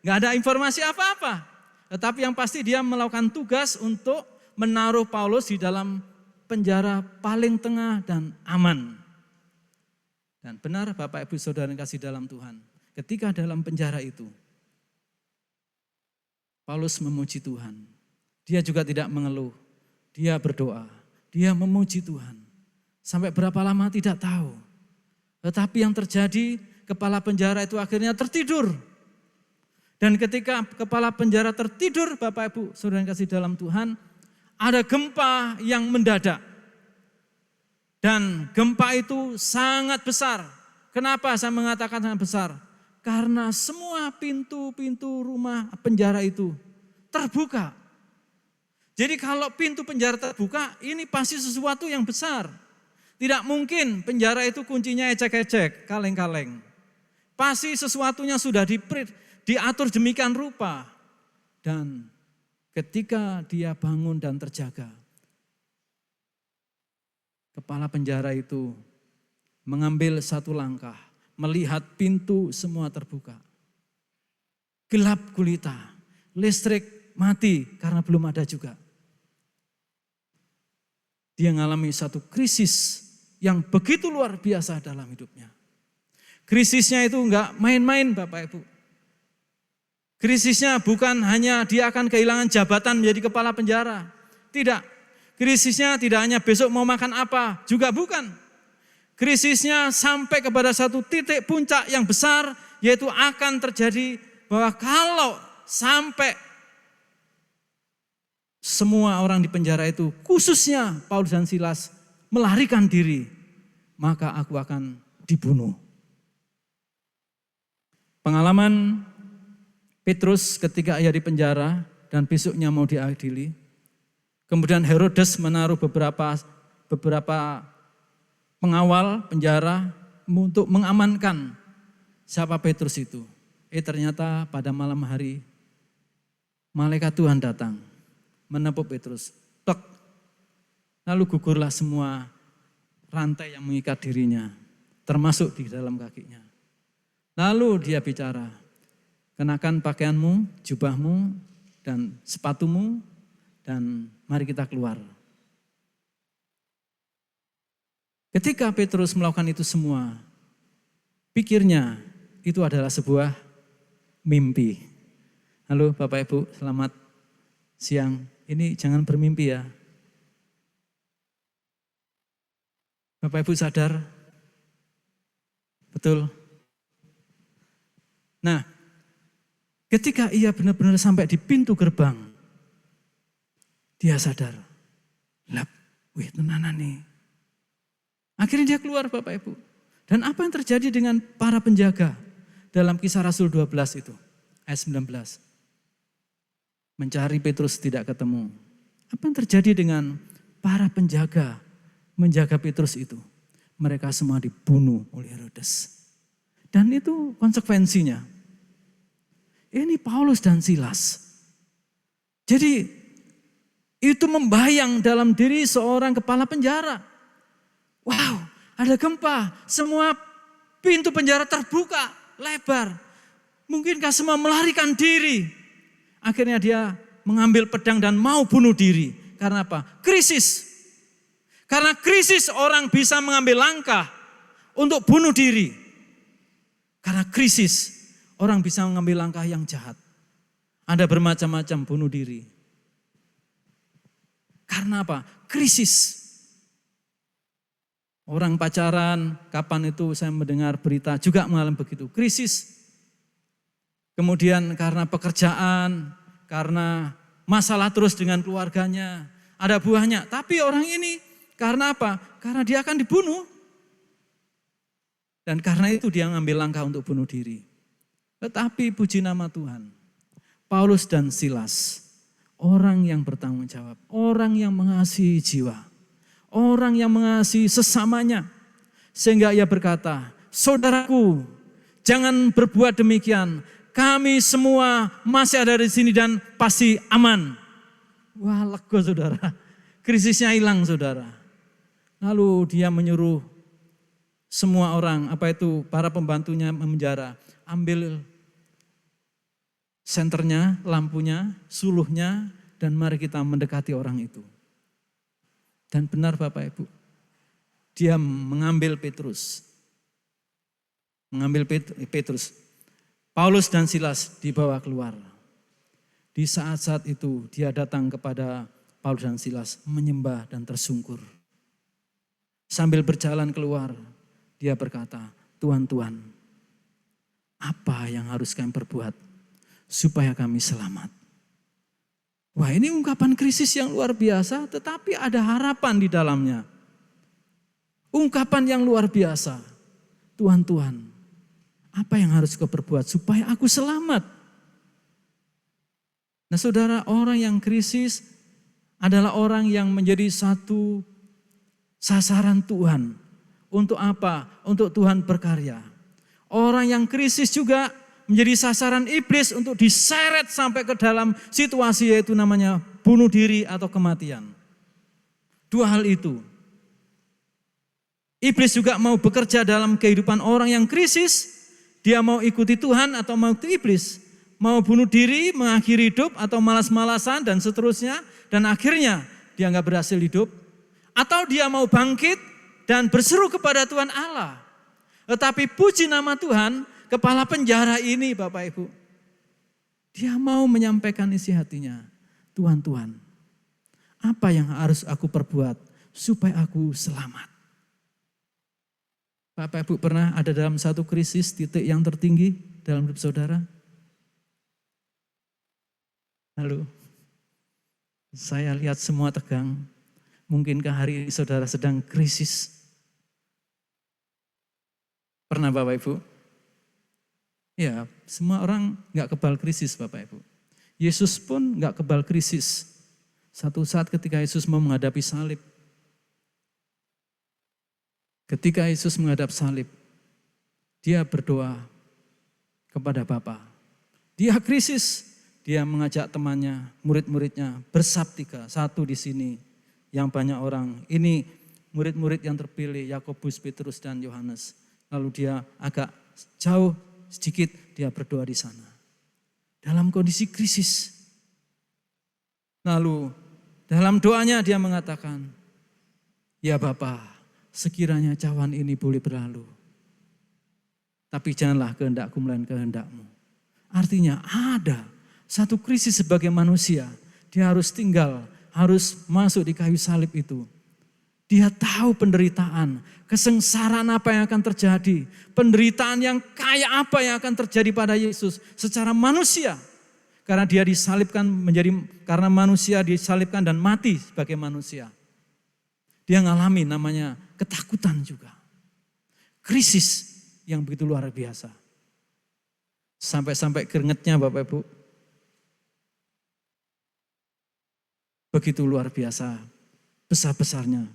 Nggak ada informasi apa-apa. Tetapi yang pasti dia melakukan tugas untuk menaruh Paulus di dalam penjara paling tengah dan aman. Dan benar Bapak Ibu Saudara yang kasih dalam Tuhan. Ketika dalam penjara itu, Paulus memuji Tuhan. Dia juga tidak mengeluh. Dia berdoa. Dia memuji Tuhan. Sampai berapa lama tidak tahu. Tetapi yang terjadi, kepala penjara itu akhirnya tertidur. Dan ketika kepala penjara tertidur, Bapak Ibu Saudara yang kasih dalam Tuhan, ada gempa yang mendadak. Dan gempa itu sangat besar. Kenapa saya mengatakan sangat besar? Karena semua pintu-pintu rumah penjara itu terbuka. Jadi kalau pintu penjara terbuka, ini pasti sesuatu yang besar. Tidak mungkin penjara itu kuncinya ecek-ecek, kaleng-kaleng. Pasti sesuatunya sudah diatur demikian rupa. Dan ketika dia bangun dan terjaga, kepala penjara itu mengambil satu langkah, melihat pintu semua terbuka. Gelap gulita, listrik mati karena belum ada juga. Dia mengalami satu krisis yang begitu luar biasa dalam hidupnya. Krisisnya itu enggak main-main Bapak Ibu. Krisisnya bukan hanya dia akan kehilangan jabatan menjadi kepala penjara. Tidak. Krisisnya tidak hanya besok mau makan apa, juga bukan. Krisisnya sampai kepada satu titik puncak yang besar, yaitu akan terjadi bahwa kalau sampai semua orang di penjara itu, khususnya Paulus dan Silas, melarikan diri, maka aku akan dibunuh. Pengalaman Petrus ketika ia di penjara dan besoknya mau diadili. Kemudian Herodes menaruh beberapa pengawal penjara untuk mengamankan siapa Petrus itu. Ternyata pada malam hari malaikat Tuhan datang menepuk Petrus. Tek. Lalu gugurlah semua rantai yang mengikat dirinya, termasuk di dalam kakinya. Lalu dia bicara, kenakan pakaianmu, jubahmu, dan sepatumu, dan mari kita keluar. Ketika Petrus melakukan itu semua, pikirnya itu adalah sebuah mimpi. Halo Bapak Ibu, selamat siang. Ini jangan bermimpi ya. Bapak Ibu sadar? Betul? Nah, ketika ia benar-benar sampai di pintu gerbang, dia sadar. Lap, wih tenanan nih. Akhirnya dia keluar Bapak Ibu. Dan apa yang terjadi dengan para penjaga dalam Kisah Rasul 12 itu, ayat 19. Mencari Petrus tidak ketemu. Apa yang terjadi dengan para penjaga menjaga Petrus itu? Mereka semua dibunuh oleh Herodes. Dan itu konsekuensinya. Ini Paulus dan Silas. Jadi itu membayang dalam diri seorang kepala penjara. Wow, ada gempa, semua pintu penjara terbuka lebar. Mungkinkah semua melarikan diri? Akhirnya dia mengambil pedang dan mau bunuh diri. Karena apa? Krisis. Karena krisis orang bisa mengambil langkah untuk bunuh diri. Karena krisis orang bisa mengambil langkah yang jahat. Ada bermacam-macam bunuh diri. Karena apa? Krisis. Orang pacaran, kapan itu saya mendengar berita juga mengalami begitu. Krisis. Kemudian karena pekerjaan, karena masalah terus dengan keluarganya, ada buahnya. Tapi orang ini karena apa? Karena dia akan dibunuh. Dan karena itu dia mengambil langkah untuk bunuh diri. Tetapi puji nama Tuhan, Paulus dan Silas, orang yang bertanggung jawab, orang yang mengasihi jiwa, orang yang mengasihi sesamanya. Sehingga ia berkata, saudaraku, jangan berbuat demikian. Kami semua masih ada di sini dan pasti aman. Wah, lega saudara. Krisisnya hilang saudara. Lalu dia menyuruh semua orang, para pembantunya memenjara. Ambil senternya, lampunya, suluhnya, dan mari kita mendekati orang itu. Dan benar Bapak Ibu, dia mengambil Petrus. Paulus dan Silas dibawa keluar. Di saat-saat itu dia datang kepada Paulus dan Silas menyembah dan tersungkur. Sambil berjalan keluar, dia berkata, Tuhan, apa yang harus kami perbuat supaya kami selamat? Wah, ini ungkapan krisis yang luar biasa, tetapi ada harapan di dalamnya. Ungkapan yang luar biasa. Tuhan, apa yang harus kau perbuat supaya aku selamat? Nah saudara, orang yang krisis adalah orang yang menjadi satu sasaran Tuhan. Untuk apa? Untuk Tuhan berkarya. Orang yang krisis juga menjadi sasaran iblis untuk diseret sampai ke dalam situasi yaitu namanya bunuh diri atau kematian. Dua hal itu. Iblis juga mau bekerja dalam kehidupan orang yang krisis. Dia mau ikuti Tuhan atau mau ikuti iblis. Mau bunuh diri, mengakhiri hidup atau malas-malasan dan seterusnya. Dan akhirnya dia nggak berhasil hidup. Atau dia mau bangkit dan berseru kepada Tuhan Allah. Tetapi puji nama Tuhan, kepala penjara ini Bapak Ibu. Dia mau menyampaikan isi hatinya. Tuhan, apa yang harus aku perbuat supaya aku selamat? Bapak Ibu pernah ada dalam satu krisis titik yang tertinggi dalam hidup saudara? Lalu saya lihat semua tegang. Mungkinkah hari ini saudara sedang krisis? Pernah Bapak Ibu? Ya, semua orang gak kebal krisis Bapak Ibu. Yesus pun gak kebal krisis. Satu saat ketika Yesus mau menghadapi salib. Ketika Yesus menghadap salib, dia berdoa kepada Bapa. Dia krisis, dia mengajak temannya, murid-muridnya bersabtika. Satu di sini yang banyak orang. Ini murid-murid yang terpilih, Yakobus, Petrus, dan Yohanes. Lalu dia agak jauh sedikit, dia berdoa di sana. Dalam kondisi krisis. Lalu dalam doanya dia mengatakan, ya Bapa, sekiranya cawan ini boleh berlalu. Tapi janganlah kehendakku melainkan kehendakmu. Artinya ada satu krisis sebagai manusia. Dia harus tinggal, harus masuk di kayu salib itu. Dia tahu penderitaan, kesengsaraan apa yang akan terjadi. Penderitaan yang kayak apa yang akan terjadi pada Yesus secara manusia. Karena dia disalibkan karena manusia disalibkan dan mati sebagai manusia. Dia ngalami namanya ketakutan juga. Krisis yang begitu luar biasa. Sampai-sampai keringetnya Bapak Ibu. Begitu luar biasa. Besar-besarnya.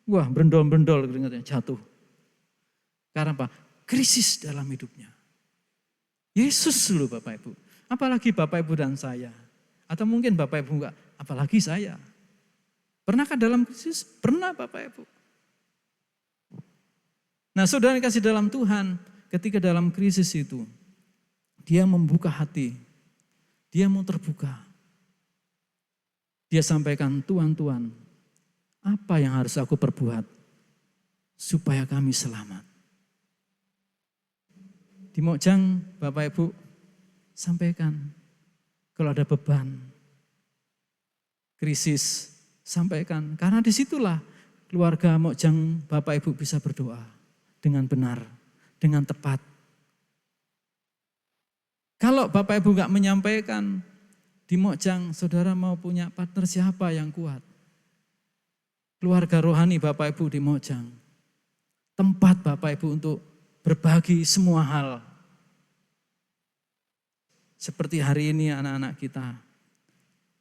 Wah, brendol-brendol keringetnya jatuh. Karena apa? Krisis dalam hidupnya. Yesus dulu Bapak Ibu. Apalagi Bapak Ibu dan saya. Atau mungkin Bapak Ibu enggak, apalagi saya. Pernahkah dalam krisis? Pernah Bapak Ibu. Nah saudara kasih dalam Tuhan, ketika dalam krisis itu, dia membuka hati, dia mau terbuka. Dia sampaikan, Tuhan, apa yang harus aku perbuat supaya kami selamat? Di Mojang Bapak Ibu sampaikan, kalau ada beban, krisis, sampaikan. Karena disitulah keluarga Mojang Bapak Ibu bisa berdoa dengan benar, dengan tepat. Kalau Bapak Ibu enggak menyampaikan di Mojang, saudara mau punya partner siapa yang kuat? Keluarga rohani Bapak Ibu di Mojang. Tempat Bapak Ibu untuk berbagi semua hal. Seperti hari ini anak-anak kita.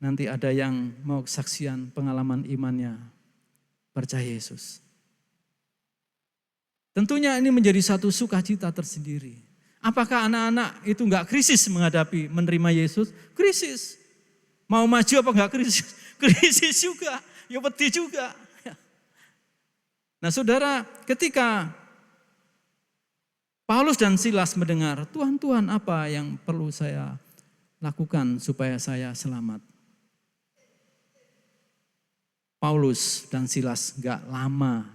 Nanti ada yang mau kesaksian pengalaman imannya. Percaya Yesus. Tentunya ini menjadi satu sukacita tersendiri. Apakah anak-anak itu enggak krisis menghadapi menerima Yesus? Krisis. Mau maju apa enggak krisis? Krisis juga. ya wedi juga. Nah saudara, ketika Paulus dan Silas mendengar, Tuhan apa yang perlu saya lakukan supaya saya selamat? Paulus dan Silas gak lama,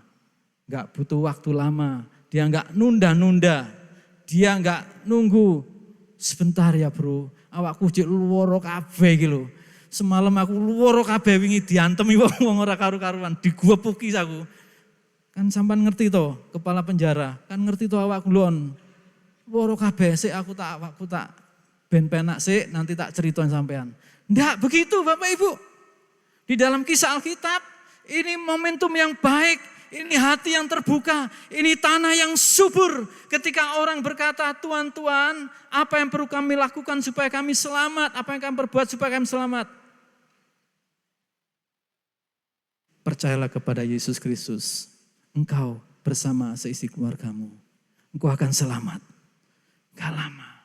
gak butuh waktu lama, dia gak nunda-nunda, dia gak nunggu, sebentar ya bro, awakku jek luworo kabeh iki lho. Semalam aku luworo kabeh wingi diantemi wong ora karu-karuan, diguepuki aku. Kan sampean ngerti to, kepala penjara, kan ngerti to awakku lon. Luworo kabeh sik awakku tak ben penak sik nanti tak ceritain sampean. Ndak begitu Bapak Ibu. Di dalam kisah Alkitab ini momentum yang baik, ini hati yang terbuka, ini tanah yang subur. Ketika orang berkata, Tuhan, apa yang perlu kami lakukan supaya kami selamat? Apa yang kami perbuat supaya kami selamat? Percayalah kepada Yesus Kristus. Engkau bersama seisi keluargamu. Engkau akan selamat. Gak lama.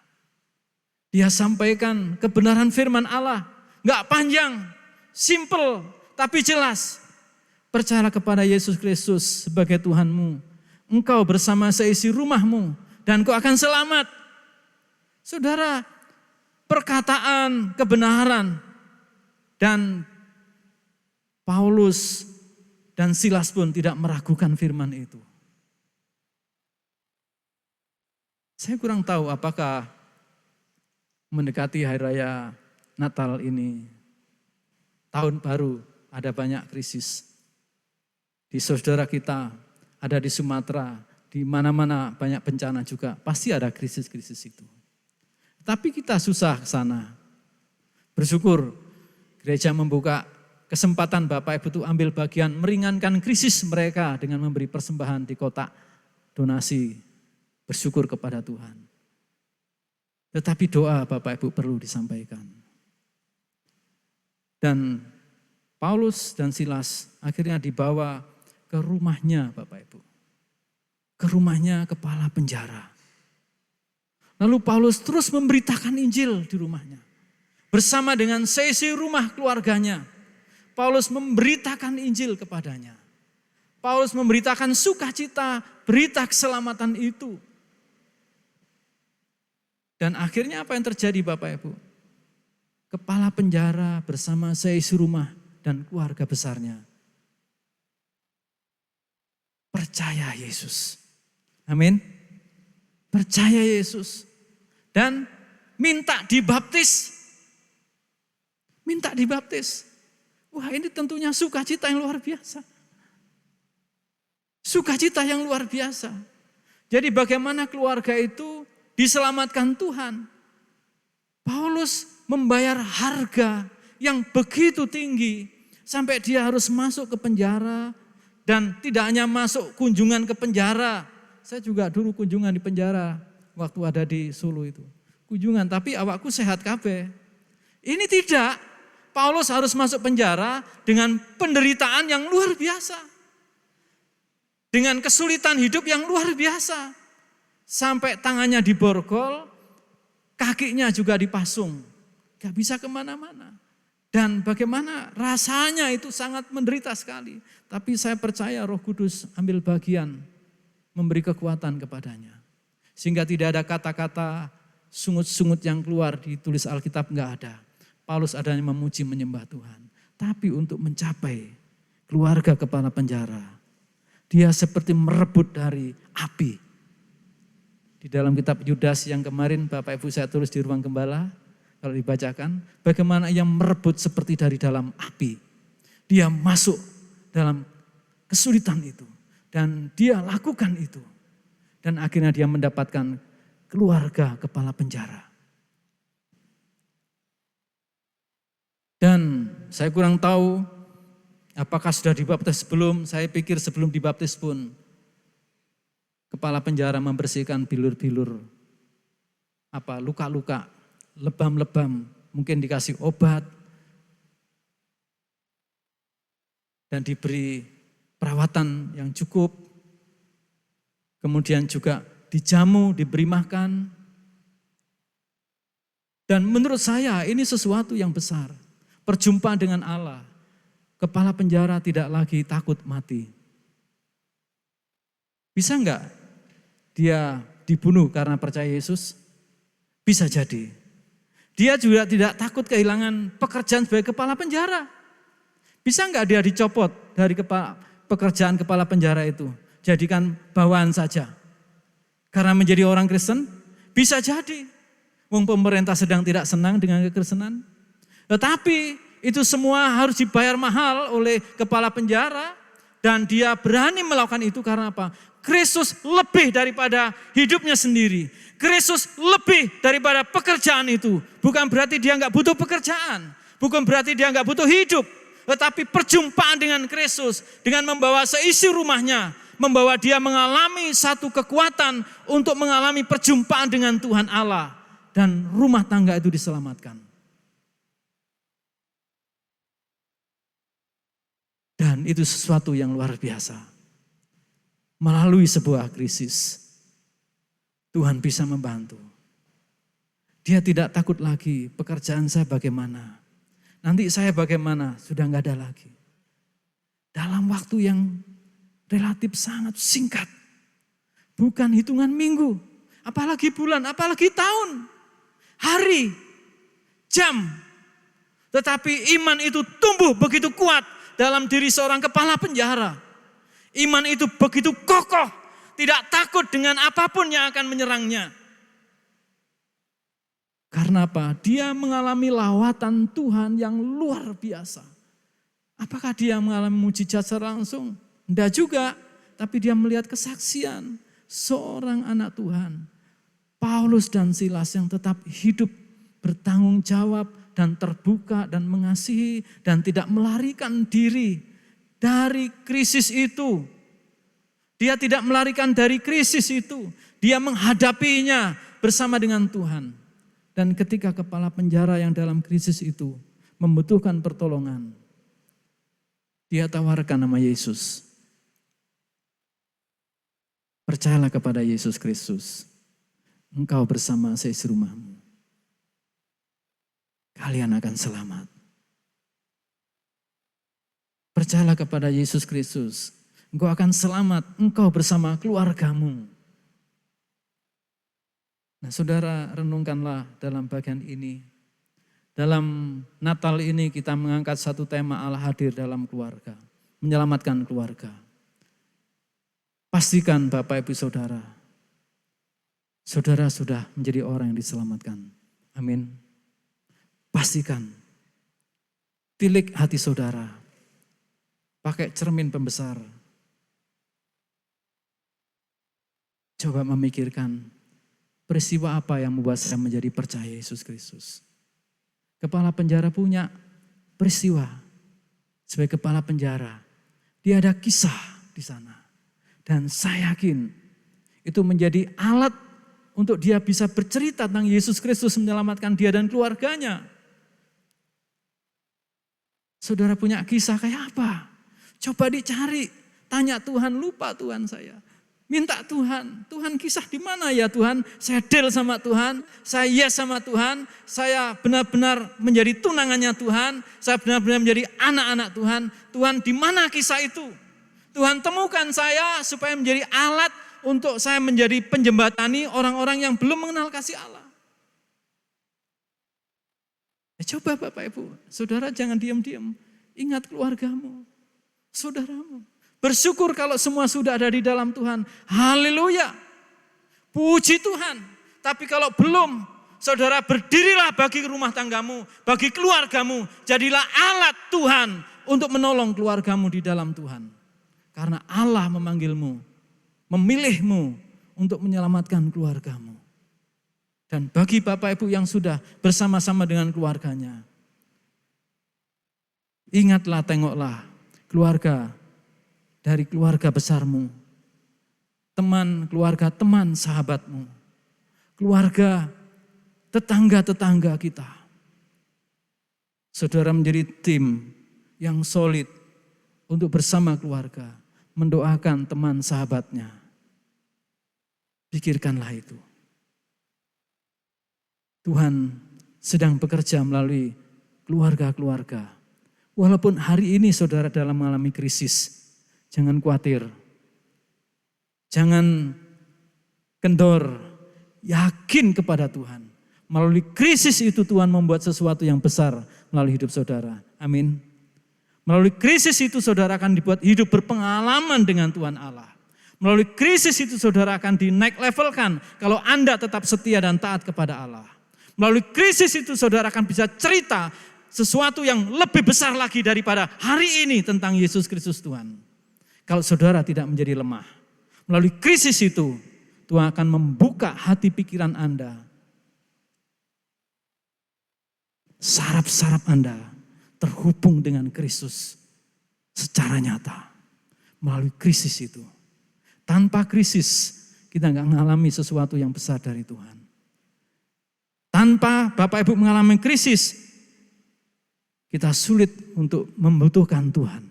Dia sampaikan kebenaran firman Allah. Gak panjang, simple, tapi jelas. Percayalah kepada Yesus Kristus sebagai Tuhanmu. Engkau bersama seisi rumahmu dan engkau akan selamat. Saudara, perkataan kebenaran dan Paulus dan Silas pun tidak meragukan firman itu. Saya kurang tahu apakah mendekati hari raya Natal ini, tahun baru, ada banyak krisis. Di saudara kita, ada di Sumatera, di mana-mana banyak bencana juga, pasti ada krisis-krisis itu. Tapi kita susah ke sana. Bersyukur gereja membuka kesempatan Bapak Ibu itu ambil bagian meringankan krisis mereka dengan memberi persembahan di kotak donasi. Bersyukur kepada Tuhan. Tetapi doa Bapak Ibu perlu disampaikan. Dan Paulus dan Silas akhirnya dibawa ke rumahnya Bapak Ibu. Ke rumahnya kepala penjara. Lalu Paulus terus memberitakan Injil di rumahnya. Bersama dengan seisi rumah keluarganya. Paulus memberitakan Injil kepadanya. Paulus memberitakan sukacita, berita keselamatan itu. Dan akhirnya apa yang terjadi Bapak Ibu? Kepala penjara bersama seisi rumah dan keluarga besarnya. Percaya Yesus. Amin. Percaya Yesus. Dan minta dibaptis. Minta dibaptis. Wah ini tentunya sukacita yang luar biasa. Sukacita yang luar biasa. Jadi bagaimana keluarga itu diselamatkan Tuhan. Paulus membayar harga yang begitu tinggi. Sampai dia harus masuk ke penjara. Dan tidak hanya masuk kunjungan ke penjara. Saya juga dulu kunjungan di penjara. Waktu ada di Solo itu. Kunjungan tapi awakku sehat kabeh. Ini tidak. Paulus harus masuk penjara dengan penderitaan yang luar biasa. Dengan kesulitan hidup yang luar biasa. Sampai tangannya diborgol, kakinya juga dipasung. Gak bisa kemana-mana. Dan bagaimana rasanya itu sangat menderita sekali. Tapi saya percaya Roh Kudus ambil bagian, memberi kekuatan kepadanya. Sehingga tidak ada kata-kata sungut-sungut yang keluar ditulis Alkitab, gak ada. Paulus adanya memuji menyembah Tuhan. Tapi untuk mencapai keluarga kepala penjara, dia seperti merebut dari api. Di dalam kitab Yudas yang kemarin Bapak Ibu saya tulis di ruang gembala, kalau dibacakan, bagaimana ia merebut seperti dari dalam api. Dia masuk dalam kesulitan itu. Dan dia lakukan itu. Dan akhirnya dia mendapatkan keluarga kepala penjara. Dan saya kurang tahu apakah sudah dibaptis sebelum, saya pikir sebelum dibaptis pun kepala penjara membersihkan bilur-bilur, luka-luka, lebam-lebam, mungkin dikasih obat dan diberi perawatan yang cukup. Kemudian juga dijamu, diberi makan. Dan menurut saya ini sesuatu yang besar. Perjumpaan dengan Allah. kepala penjara tidak lagi takut mati. Bisa enggak dia dibunuh karena percaya Yesus? Bisa jadi. Dia juga tidak takut kehilangan pekerjaan sebagai kepala penjara. Bisa enggak dia dicopot dari pekerjaan kepala penjara itu? Jadikan bawahan saja. Karena menjadi orang Kristen? Bisa jadi. Wong pemerintah sedang tidak senang dengan kekristenan. Tetapi itu semua harus dibayar mahal oleh kepala penjara. Dan dia berani melakukan itu karena apa? Kristus lebih daripada hidupnya sendiri. Kristus lebih daripada pekerjaan itu. Bukan berarti dia enggak butuh pekerjaan. Bukan berarti dia enggak butuh hidup. Tetapi perjumpaan dengan Kristus. Dengan membawa seisi rumahnya. Membawa dia mengalami satu kekuatan untuk mengalami perjumpaan dengan Tuhan Allah. Dan rumah tangga itu diselamatkan. Dan itu sesuatu yang luar biasa. Melalui sebuah krisis, Tuhan bisa membantu. Dia tidak takut lagi, pekerjaan saya bagaimana. Nanti saya bagaimana, sudah enggak ada lagi. Dalam waktu yang relatif sangat singkat. Bukan hitungan minggu, apalagi bulan, apalagi tahun, hari, jam. Tetapi iman itu tumbuh begitu kuat dalam diri seorang kepala penjara. Iman itu begitu kokoh, tidak takut dengan apapun yang akan menyerangnya. Karena apa? Dia mengalami lawatan Tuhan yang luar biasa. Apakah dia mengalami mujizat secara langsung? Tidak juga, tapi dia melihat kesaksian seorang anak Tuhan. Paulus dan Silas yang tetap hidup, bertanggung jawab dan terbuka dan mengasihi dan tidak melarikan diri dari krisis itu. Dia tidak melarikan dari krisis itu. Dia menghadapinya bersama dengan Tuhan. Dan ketika kepala penjara yang dalam krisis itu membutuhkan pertolongan, dia tawarkan nama Yesus. Percayalah kepada Yesus Kristus. Engkau bersama seisi rumahmu. Kalian akan selamat. Percayalah kepada Yesus Kristus. Engkau akan selamat, engkau bersama keluargamu. Nah, saudara, renungkanlah dalam bagian ini. Dalam Natal ini kita mengangkat satu tema Allah hadir dalam keluarga. Menyelamatkan keluarga. Pastikan Bapak Ibu Saudara, saudara sudah menjadi orang yang diselamatkan. Amin. Pastikan. Tilik hati saudara. Pakai cermin pembesar. Coba memikirkan peristiwa apa yang membuat saya menjadi percaya Yesus Kristus. Kepala penjara punya peristiwa sebagai kepala penjara. Dia ada kisah di sana. Dan saya yakin itu menjadi alat untuk dia bisa bercerita tentang Yesus Kristus menyelamatkan dia dan keluarganya. Saudara punya kisah kayak apa? Coba dicari, tanya Tuhan, lupa Tuhan saya. Minta Tuhan, Tuhan kisah di mana ya Tuhan? Saya deal sama Tuhan, saya yes sama Tuhan, saya benar-benar menjadi tunangannya Tuhan, saya benar-benar menjadi anak-anak Tuhan. Tuhan di mana kisah itu? Tuhan temukan saya supaya menjadi alat untuk saya menjadi penjembatani orang-orang yang belum mengenal kasih Allah. Coba Bapak Ibu, saudara jangan diam-diam, ingat keluargamu. Saudaramu, bersyukur kalau semua sudah ada di dalam Tuhan. Haleluya. Puji Tuhan. Tapi kalau belum, saudara berdirilah bagi rumah tanggamu, bagi keluargamu. Jadilah alat Tuhan untuk menolong keluargamu di dalam Tuhan. Karena Allah memanggilmu, memilihmu untuk menyelamatkan keluargamu. Dan bagi Bapak Ibu yang sudah bersama-sama dengan keluarganya, ingatlah, tengoklah. Keluarga dari keluarga besarmu, teman keluarga teman sahabatmu, keluarga tetangga-tetangga kita. Saudara menjadi tim yang solid untuk bersama keluarga mendoakan teman sahabatnya. Pikirkanlah itu. Tuhan sedang bekerja melalui keluarga-keluarga Walaupun hari ini saudara dalam mengalami krisis, jangan khawatir. Jangan kendor, yakin kepada Tuhan. Melalui krisis itu Tuhan membuat sesuatu yang besar melalui hidup saudara. Amin. Melalui krisis itu saudara akan dibuat hidup berpengalaman dengan Tuhan Allah. Melalui krisis itu saudara akan dinaik levelkan kalau Anda tetap setia dan taat kepada Allah. Melalui krisis itu saudara akan bisa cerita sesuatu yang lebih besar lagi daripada hari ini tentang Yesus Kristus Tuhan. Kalau saudara tidak menjadi lemah. Melalui krisis itu Tuhan akan membuka hati pikiran Anda. Saraf-saraf Anda terhubung dengan Kristus secara nyata. Melalui krisis itu. Tanpa krisis kita nggak mengalami sesuatu yang besar dari Tuhan. Tanpa Bapak Ibu mengalami krisis, kita sulit untuk membutuhkan Tuhan.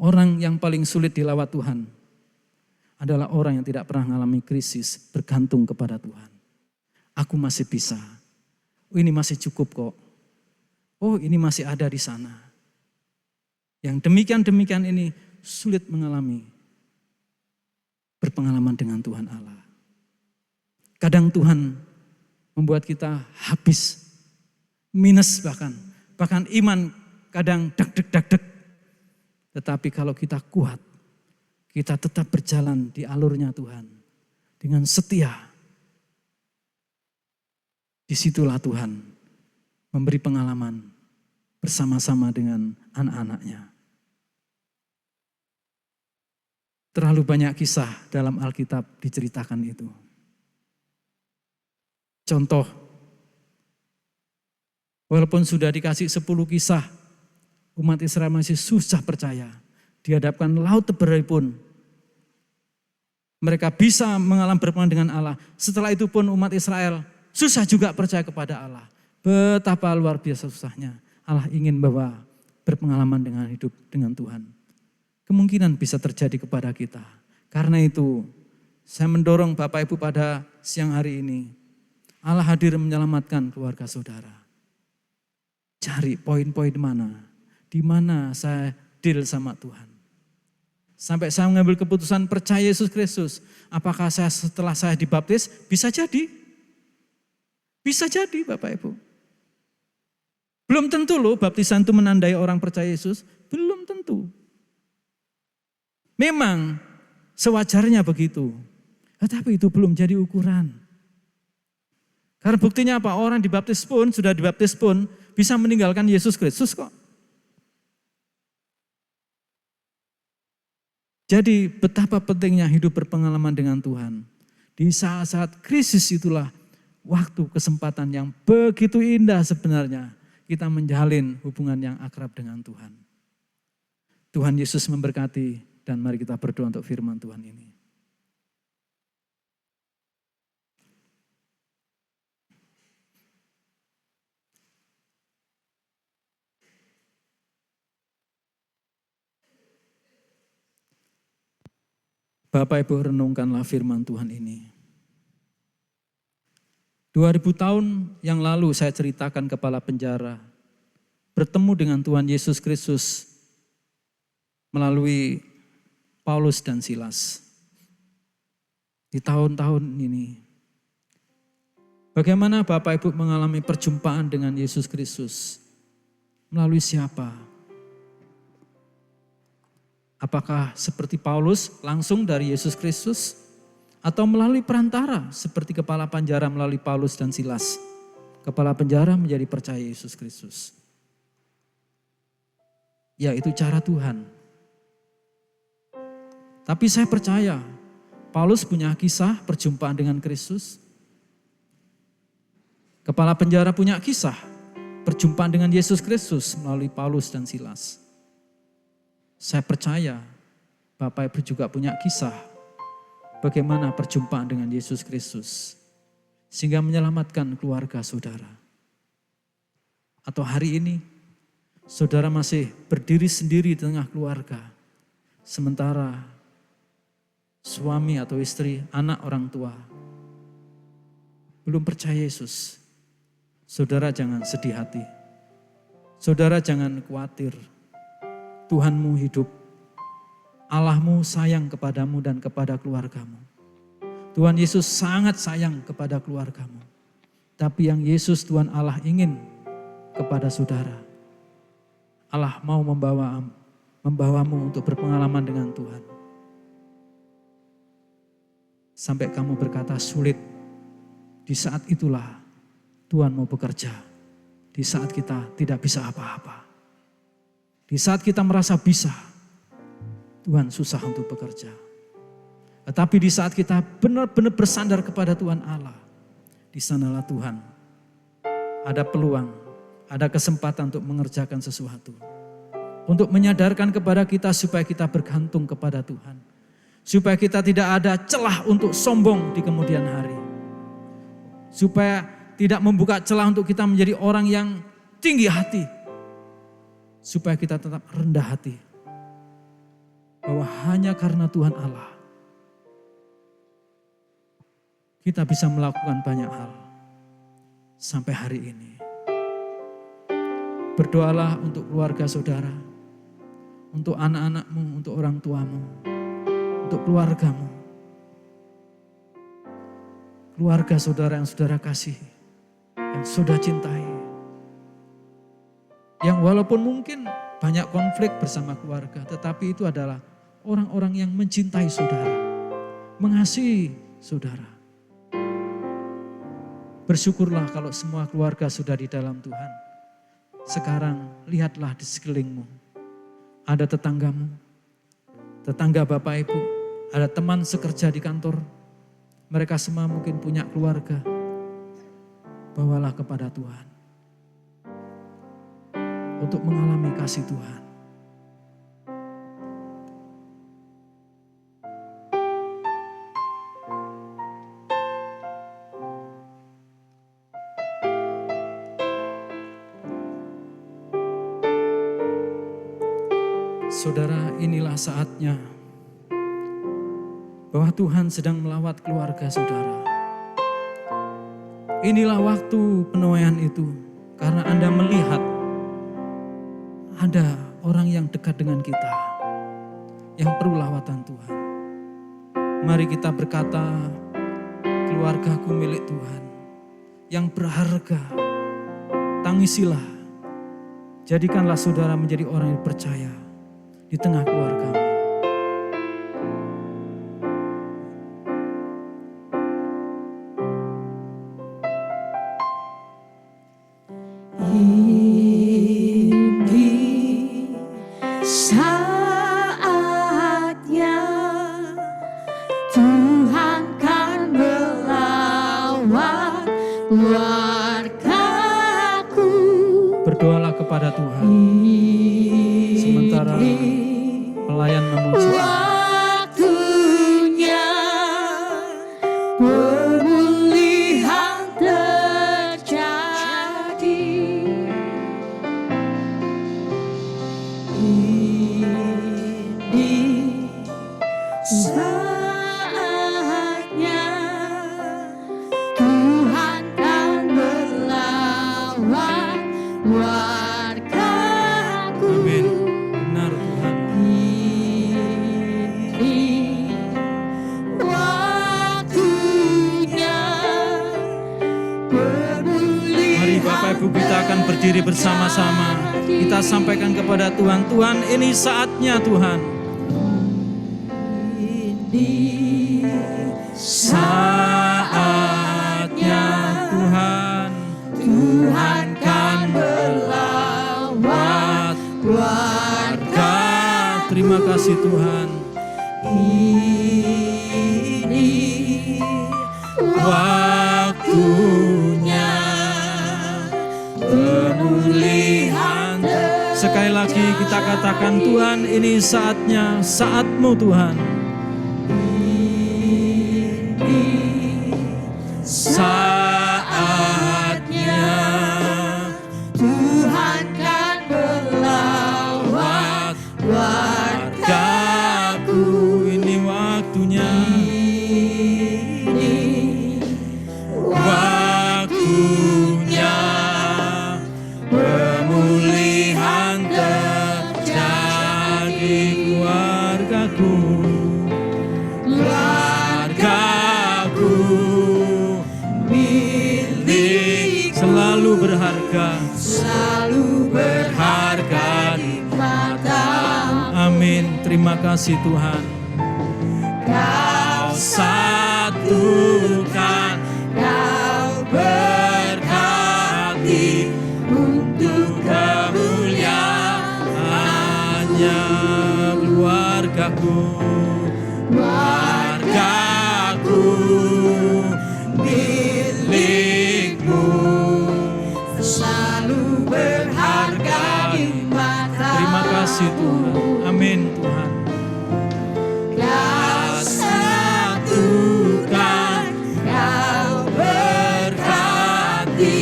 Orang yang paling sulit dilawat Tuhan adalah orang yang tidak pernah mengalami krisis, bergantung kepada Tuhan. Aku masih bisa. Oh, ini masih cukup kok. Oh, ini masih ada di sana. Yang demikian-demikian ini sulit mengalami berpengalaman dengan Tuhan Allah. Kadang Tuhan membuat kita habis, minus bahkan iman kadang deg-deg. Tetapi kalau kita kuat, kita tetap berjalan di alurnya Tuhan dengan setia. Disitulah Tuhan memberi pengalaman bersama-sama dengan anak-anaknya. Terlalu banyak kisah dalam Alkitab diceritakan itu. Contoh, walaupun sudah dikasih 10 kisah, umat Israel masih susah percaya. Dihadapkan laut teberai pun, mereka bisa mengalami berpengalaman dengan Allah. Setelah itu pun umat Israel susah juga percaya kepada Allah. Betapa luar biasa susahnya. Allah ingin bahwa berpengalaman dengan hidup dengan Tuhan. Kemungkinan bisa terjadi kepada kita. Karena itu saya mendorong Bapak Ibu pada siang hari ini. Allah hadir menyelamatkan keluarga saudara. Cari poin-poin mana. Di mana saya deal sama Tuhan. Sampai saya mengambil keputusan percaya Yesus Kristus. Apakah saya setelah saya dibaptis? Bisa jadi. Bisa jadi Bapak Ibu. Belum tentu loh baptisan itu menandai orang percaya Yesus. Belum tentu. Memang sewajarnya begitu. Tetapi itu belum jadi ukuran. Karena buktinya apa? Orang dibaptis pun, sudah dibaptis pun bisa meninggalkan Yesus Kristus kok. Jadi betapa pentingnya hidup berpengalaman dengan Tuhan. Di saat-saat krisis itulah waktu kesempatan yang begitu indah sebenarnya kita menjalin hubungan yang akrab dengan Tuhan. Tuhan Yesus memberkati dan mari kita berdoa untuk firman Tuhan ini. Bapak Ibu renungkanlah firman Tuhan ini. 2000 tahun yang lalu saya ceritakan kepala penjara bertemu dengan Tuhan Yesus Kristus melalui Paulus dan Silas. Di tahun-tahun ini, bagaimana Bapak Ibu mengalami perjumpaan dengan Yesus Kristus? Melalui siapa? Apakah seperti Paulus langsung dari Yesus Kristus? Atau melalui perantara seperti kepala penjara melalui Paulus dan Silas? Kepala penjara menjadi percaya Yesus Kristus. Ya, itu cara Tuhan. Tapi saya percaya Paulus punya kisah perjumpaan dengan Kristus. Kepala penjara punya kisah perjumpaan dengan Yesus Kristus melalui Paulus dan Silas. Saya percaya Bapak Ibu juga punya kisah bagaimana perjumpaan dengan Yesus Kristus sehingga menyelamatkan keluarga saudara. Atau hari ini saudara masih berdiri sendiri di tengah keluarga sementara suami atau istri, anak orang tua belum percaya Yesus. Saudara jangan sedih hati. Saudara jangan khawatir, Tuhanmu hidup. Allahmu sayang kepadamu dan kepada keluargamu. Tuhan Yesus sangat sayang kepada keluargamu. Tapi yang Yesus Tuhan Allah ingin kepada saudara, Allah mau membawamu untuk berpengalaman dengan Tuhan. Sampai kamu berkata sulit, di saat itulah Tuhan mau bekerja. Di saat kita tidak bisa apa-apa. Di saat kita merasa bisa, Tuhan susah untuk bekerja. Tetapi di saat kita benar-benar bersandar kepada Tuhan Allah, di sanalah Tuhan ada peluang, ada kesempatan untuk mengerjakan sesuatu. Untuk menyadarkan kepada kita supaya kita bergantung kepada Tuhan. Supaya kita tidak ada celah untuk sombong di kemudian hari. Supaya tidak membuka celah untuk kita menjadi orang yang tinggi hati. Supaya kita tetap rendah hati. Bahwa hanya karena Tuhan Allah, kita bisa melakukan banyak hal. Sampai hari ini. Berdoalah untuk keluarga saudara. Untuk anak-anakmu, untuk orang tuamu. Untuk keluargamu. Keluarga saudara yang saudara kasihi. Yang sudah cintai. Yang walaupun mungkin banyak konflik bersama keluarga, tetapi itu adalah orang-orang yang mencintai saudara, mengasihi saudara. Bersyukurlah kalau semua keluarga sudah di dalam Tuhan. Sekarang lihatlah di sekelilingmu. Ada tetanggamu, tetangga bapak ibu, ada teman sekerja di kantor. Mereka semua mungkin punya keluarga. Bawalah kepada Tuhan untuk mengalami kasih Tuhan. Saudara, inilah saatnya bahwa Tuhan sedang melawat keluarga saudara. Inilah waktu penuaian itu, karena Anda melihat ada orang yang dekat dengan kita, yang perlu lawatan Tuhan. Mari kita berkata, keluargaku milik Tuhan, yang berharga, tangisilah. Jadikanlah saudara menjadi orang yang percaya di tengah keluargamu. Ini saatnya Tuhan kan melawat keluargaku. Berdoalah kepada Tuhan sementara pelayan memuji. Waktunya pemulihan terjadi. Ini saatnya Tuhan kan melawat keluargaku. Amin. Benar Tuhan. Ini waktunya pemulihan. Mari Bapak Ibu kita akan berdiri bersama-sama. Kita sampaikan kepada Tuhan, Tuhan ini saatnya Tuhan. Ini Saatnya Tuhan. Tuhan kan melawat keluarga. Terima kasih Tuhan. ini Waktunya pemulihan. Sekali lagi kita katakan, Tuhan ini saatnya, saatmu Tuhan. Saatnya Tuhan kan melawat keluargaku. Ini waktunya. Waktunya pemulihan. keluarga selalu berharga di matamu. Amin. Terima kasih Tuhan. Kau satukan, kau berkati untuk kemuliaannya keluargaku, milikmu, selalu berharga di mata. Terima kasih Tuhan. Amin Tuhan. Kau satukan, kau berkati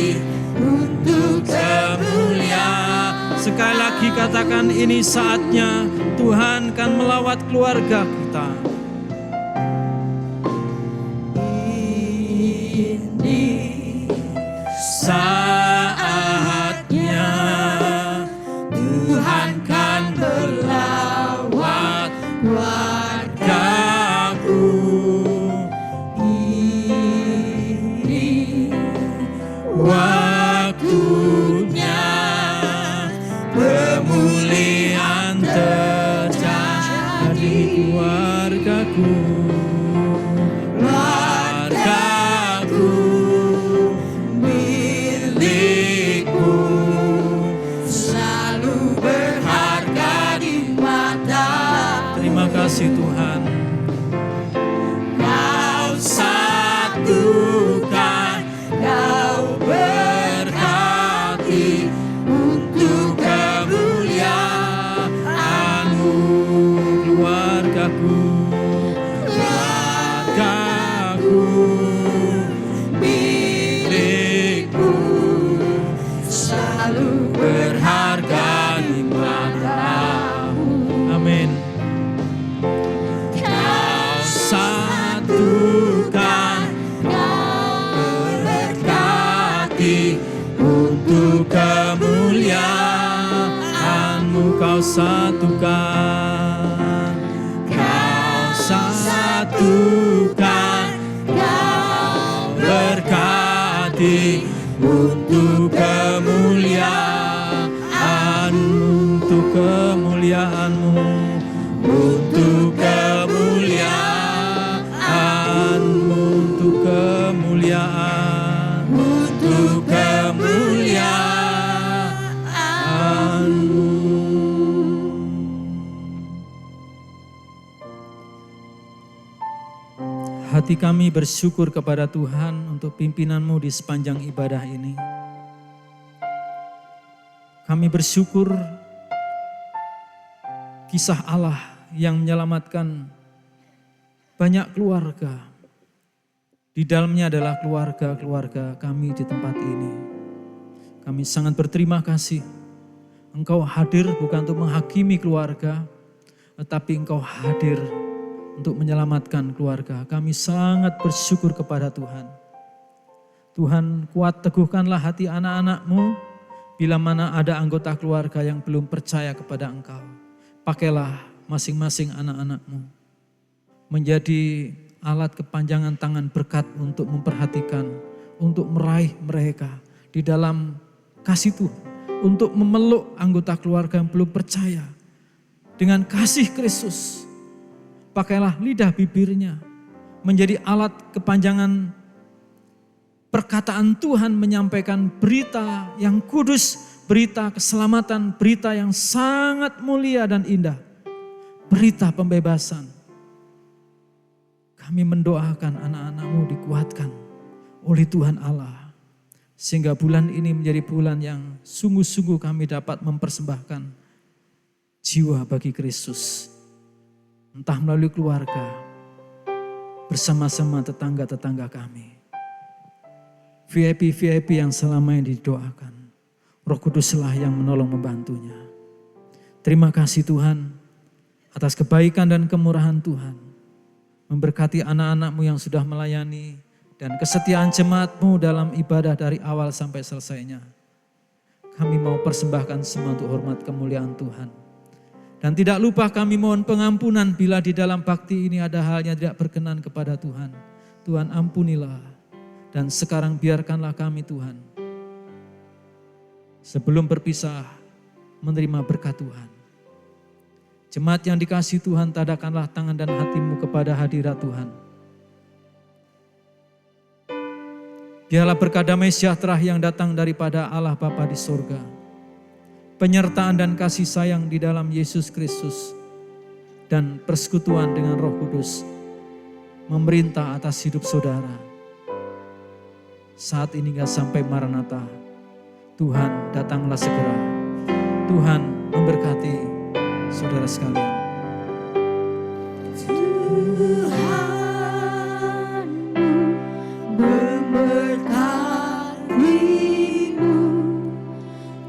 untuk kemuliaan. Sekali lagi katakan, ini saatnya Tuhan kan melawat keluarga kita. Ini saatnya Tuhan kan melawat keluargaku. Ini waktunya pemulihan terjadi di keluargaku. Keluargaku milikmu, selalu berharga di mata. Terima kasih Tuhan. Kau satukan, kau berkati untuk kemuliaan-Mu. Keluargaku, milikmu, selalu berharga di mata-Mu. amin. Kau satukan, kau berkati untuk kemuliaan-Mu. Kau satukan, Kau satukan, kau berkati untuk kemuliaan-Mu, untuk kemuliaan-Mu, untuk kemuliaan-Mu, untuk kemuliaan, untuk kemuliaan-Mu. Hati kami bersyukur kepada Tuhan untuk pimpinan-Mu di sepanjang ibadah ini. Kami bersyukur kisah Allah yang menyelamatkan banyak keluarga. Di dalamnya adalah keluarga-keluarga kami di tempat ini. Kami sangat berterima kasih. Engkau hadir bukan untuk menghakimi keluarga, tetapi Engkau hadir untuk menyelamatkan keluarga. Kami sangat bersyukur kepada Tuhan. Tuhan, kuat teguhkanlah hati anak-anak-Mu bila mana ada anggota keluarga yang belum percaya kepada Engkau. Pakailah masing-masing anak-anak-Mu menjadi alat kepanjangan tangan berkat untuk memperhatikan, untuk meraih mereka di dalam kasih Tuhan, untuk memeluk anggota keluarga yang belum percaya dengan kasih Kristus. Pakailah lidah bibirnya menjadi alat kepanjangan perkataan Tuhan, menyampaikan berita yang kudus, berita keselamatan, berita yang sangat mulia dan indah, berita pembebasan. Kami mendoakan anak-anak-Mu dikuatkan oleh Tuhan Allah, sehingga bulan ini menjadi bulan yang sungguh-sungguh kami dapat mempersembahkan jiwa bagi Kristus. Entah melalui keluarga, bersama-sama tetangga-tetangga kami. VIP-VIP yang selama ini didoakan. Roh Kuduslah yang menolong membantunya. Terima kasih Tuhan atas kebaikan dan kemurahan Tuhan. Memberkati anak-anak-Mu yang sudah melayani dan kesetiaan jemaat-Mu dalam ibadah dari awal sampai selesainya. Kami mau persembahkan semua untuk hormat kemuliaan Tuhan. Dan tidak lupa kami mohon pengampunan bila di dalam bakti ini ada hal yang tidak berkenan kepada Tuhan. Tuhan ampunilah. Dan sekarang biarkanlah kami Tuhan sebelum berpisah menerima berkat Tuhan. Jemaat yang dikasihi Tuhan, tadahkanlah tangan dan hatimu kepada hadirat Tuhan. Biarlah berkat damai sejahtera yang datang daripada Allah Bapa di sorga, penyertaan dan kasih sayang di dalam Yesus Kristus, dan persekutuan dengan Roh Kudus memerintah atas hidup saudara saat ini hingga sampai Maranatha. Tuhan, datanglah segera. Tuhan memberkati saudara sekalian.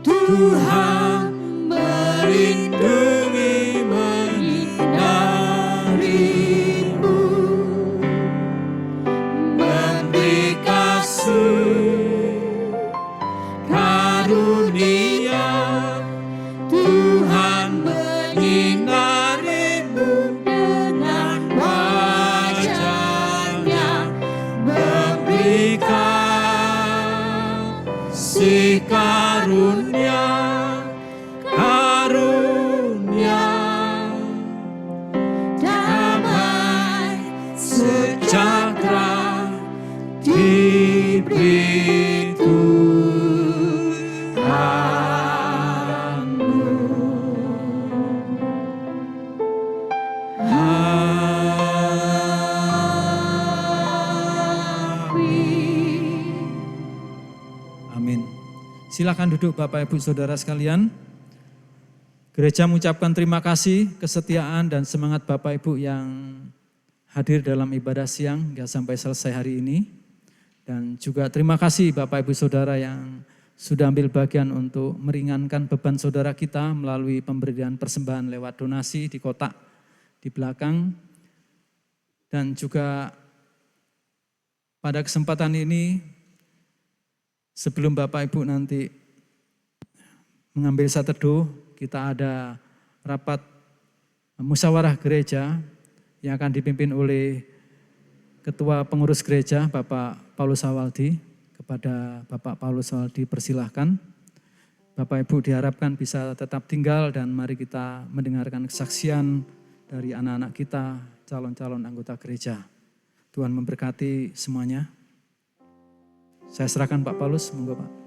Tuhan melindungi, menyinarimu, memberi kasih karunia. Tuhan menyinarimu dengan wajah-Nya, memberikan kasih karunia, damai sejahtera diberi Tuhanmu. Amin. Silakan duduk Bapak Ibu Saudara sekalian. Gereja mengucapkan terima kasih, kesetiaan dan semangat Bapak Ibu yang hadir dalam ibadah siang hingga sampai selesai hari ini. Dan juga terima kasih Bapak Ibu Saudara yang sudah ambil bagian untuk meringankan beban saudara kita melalui pemberian persembahan lewat donasi di kotak di belakang. Dan juga pada kesempatan ini, sebelum Bapak Ibu nanti mengambil saat teduh, kita ada rapat musyawarah gereja yang akan dipimpin oleh Ketua Pengurus Gereja Bapak Paulus Sawaldi. Kepada Bapak Paulus Sawaldi persilahkan. Bapak Ibu diharapkan bisa tetap tinggal dan mari kita mendengarkan kesaksian dari anak-anak kita, calon-calon anggota gereja. Tuhan memberkati semuanya. Saya serahkan Pak Paulus, monggo Pak.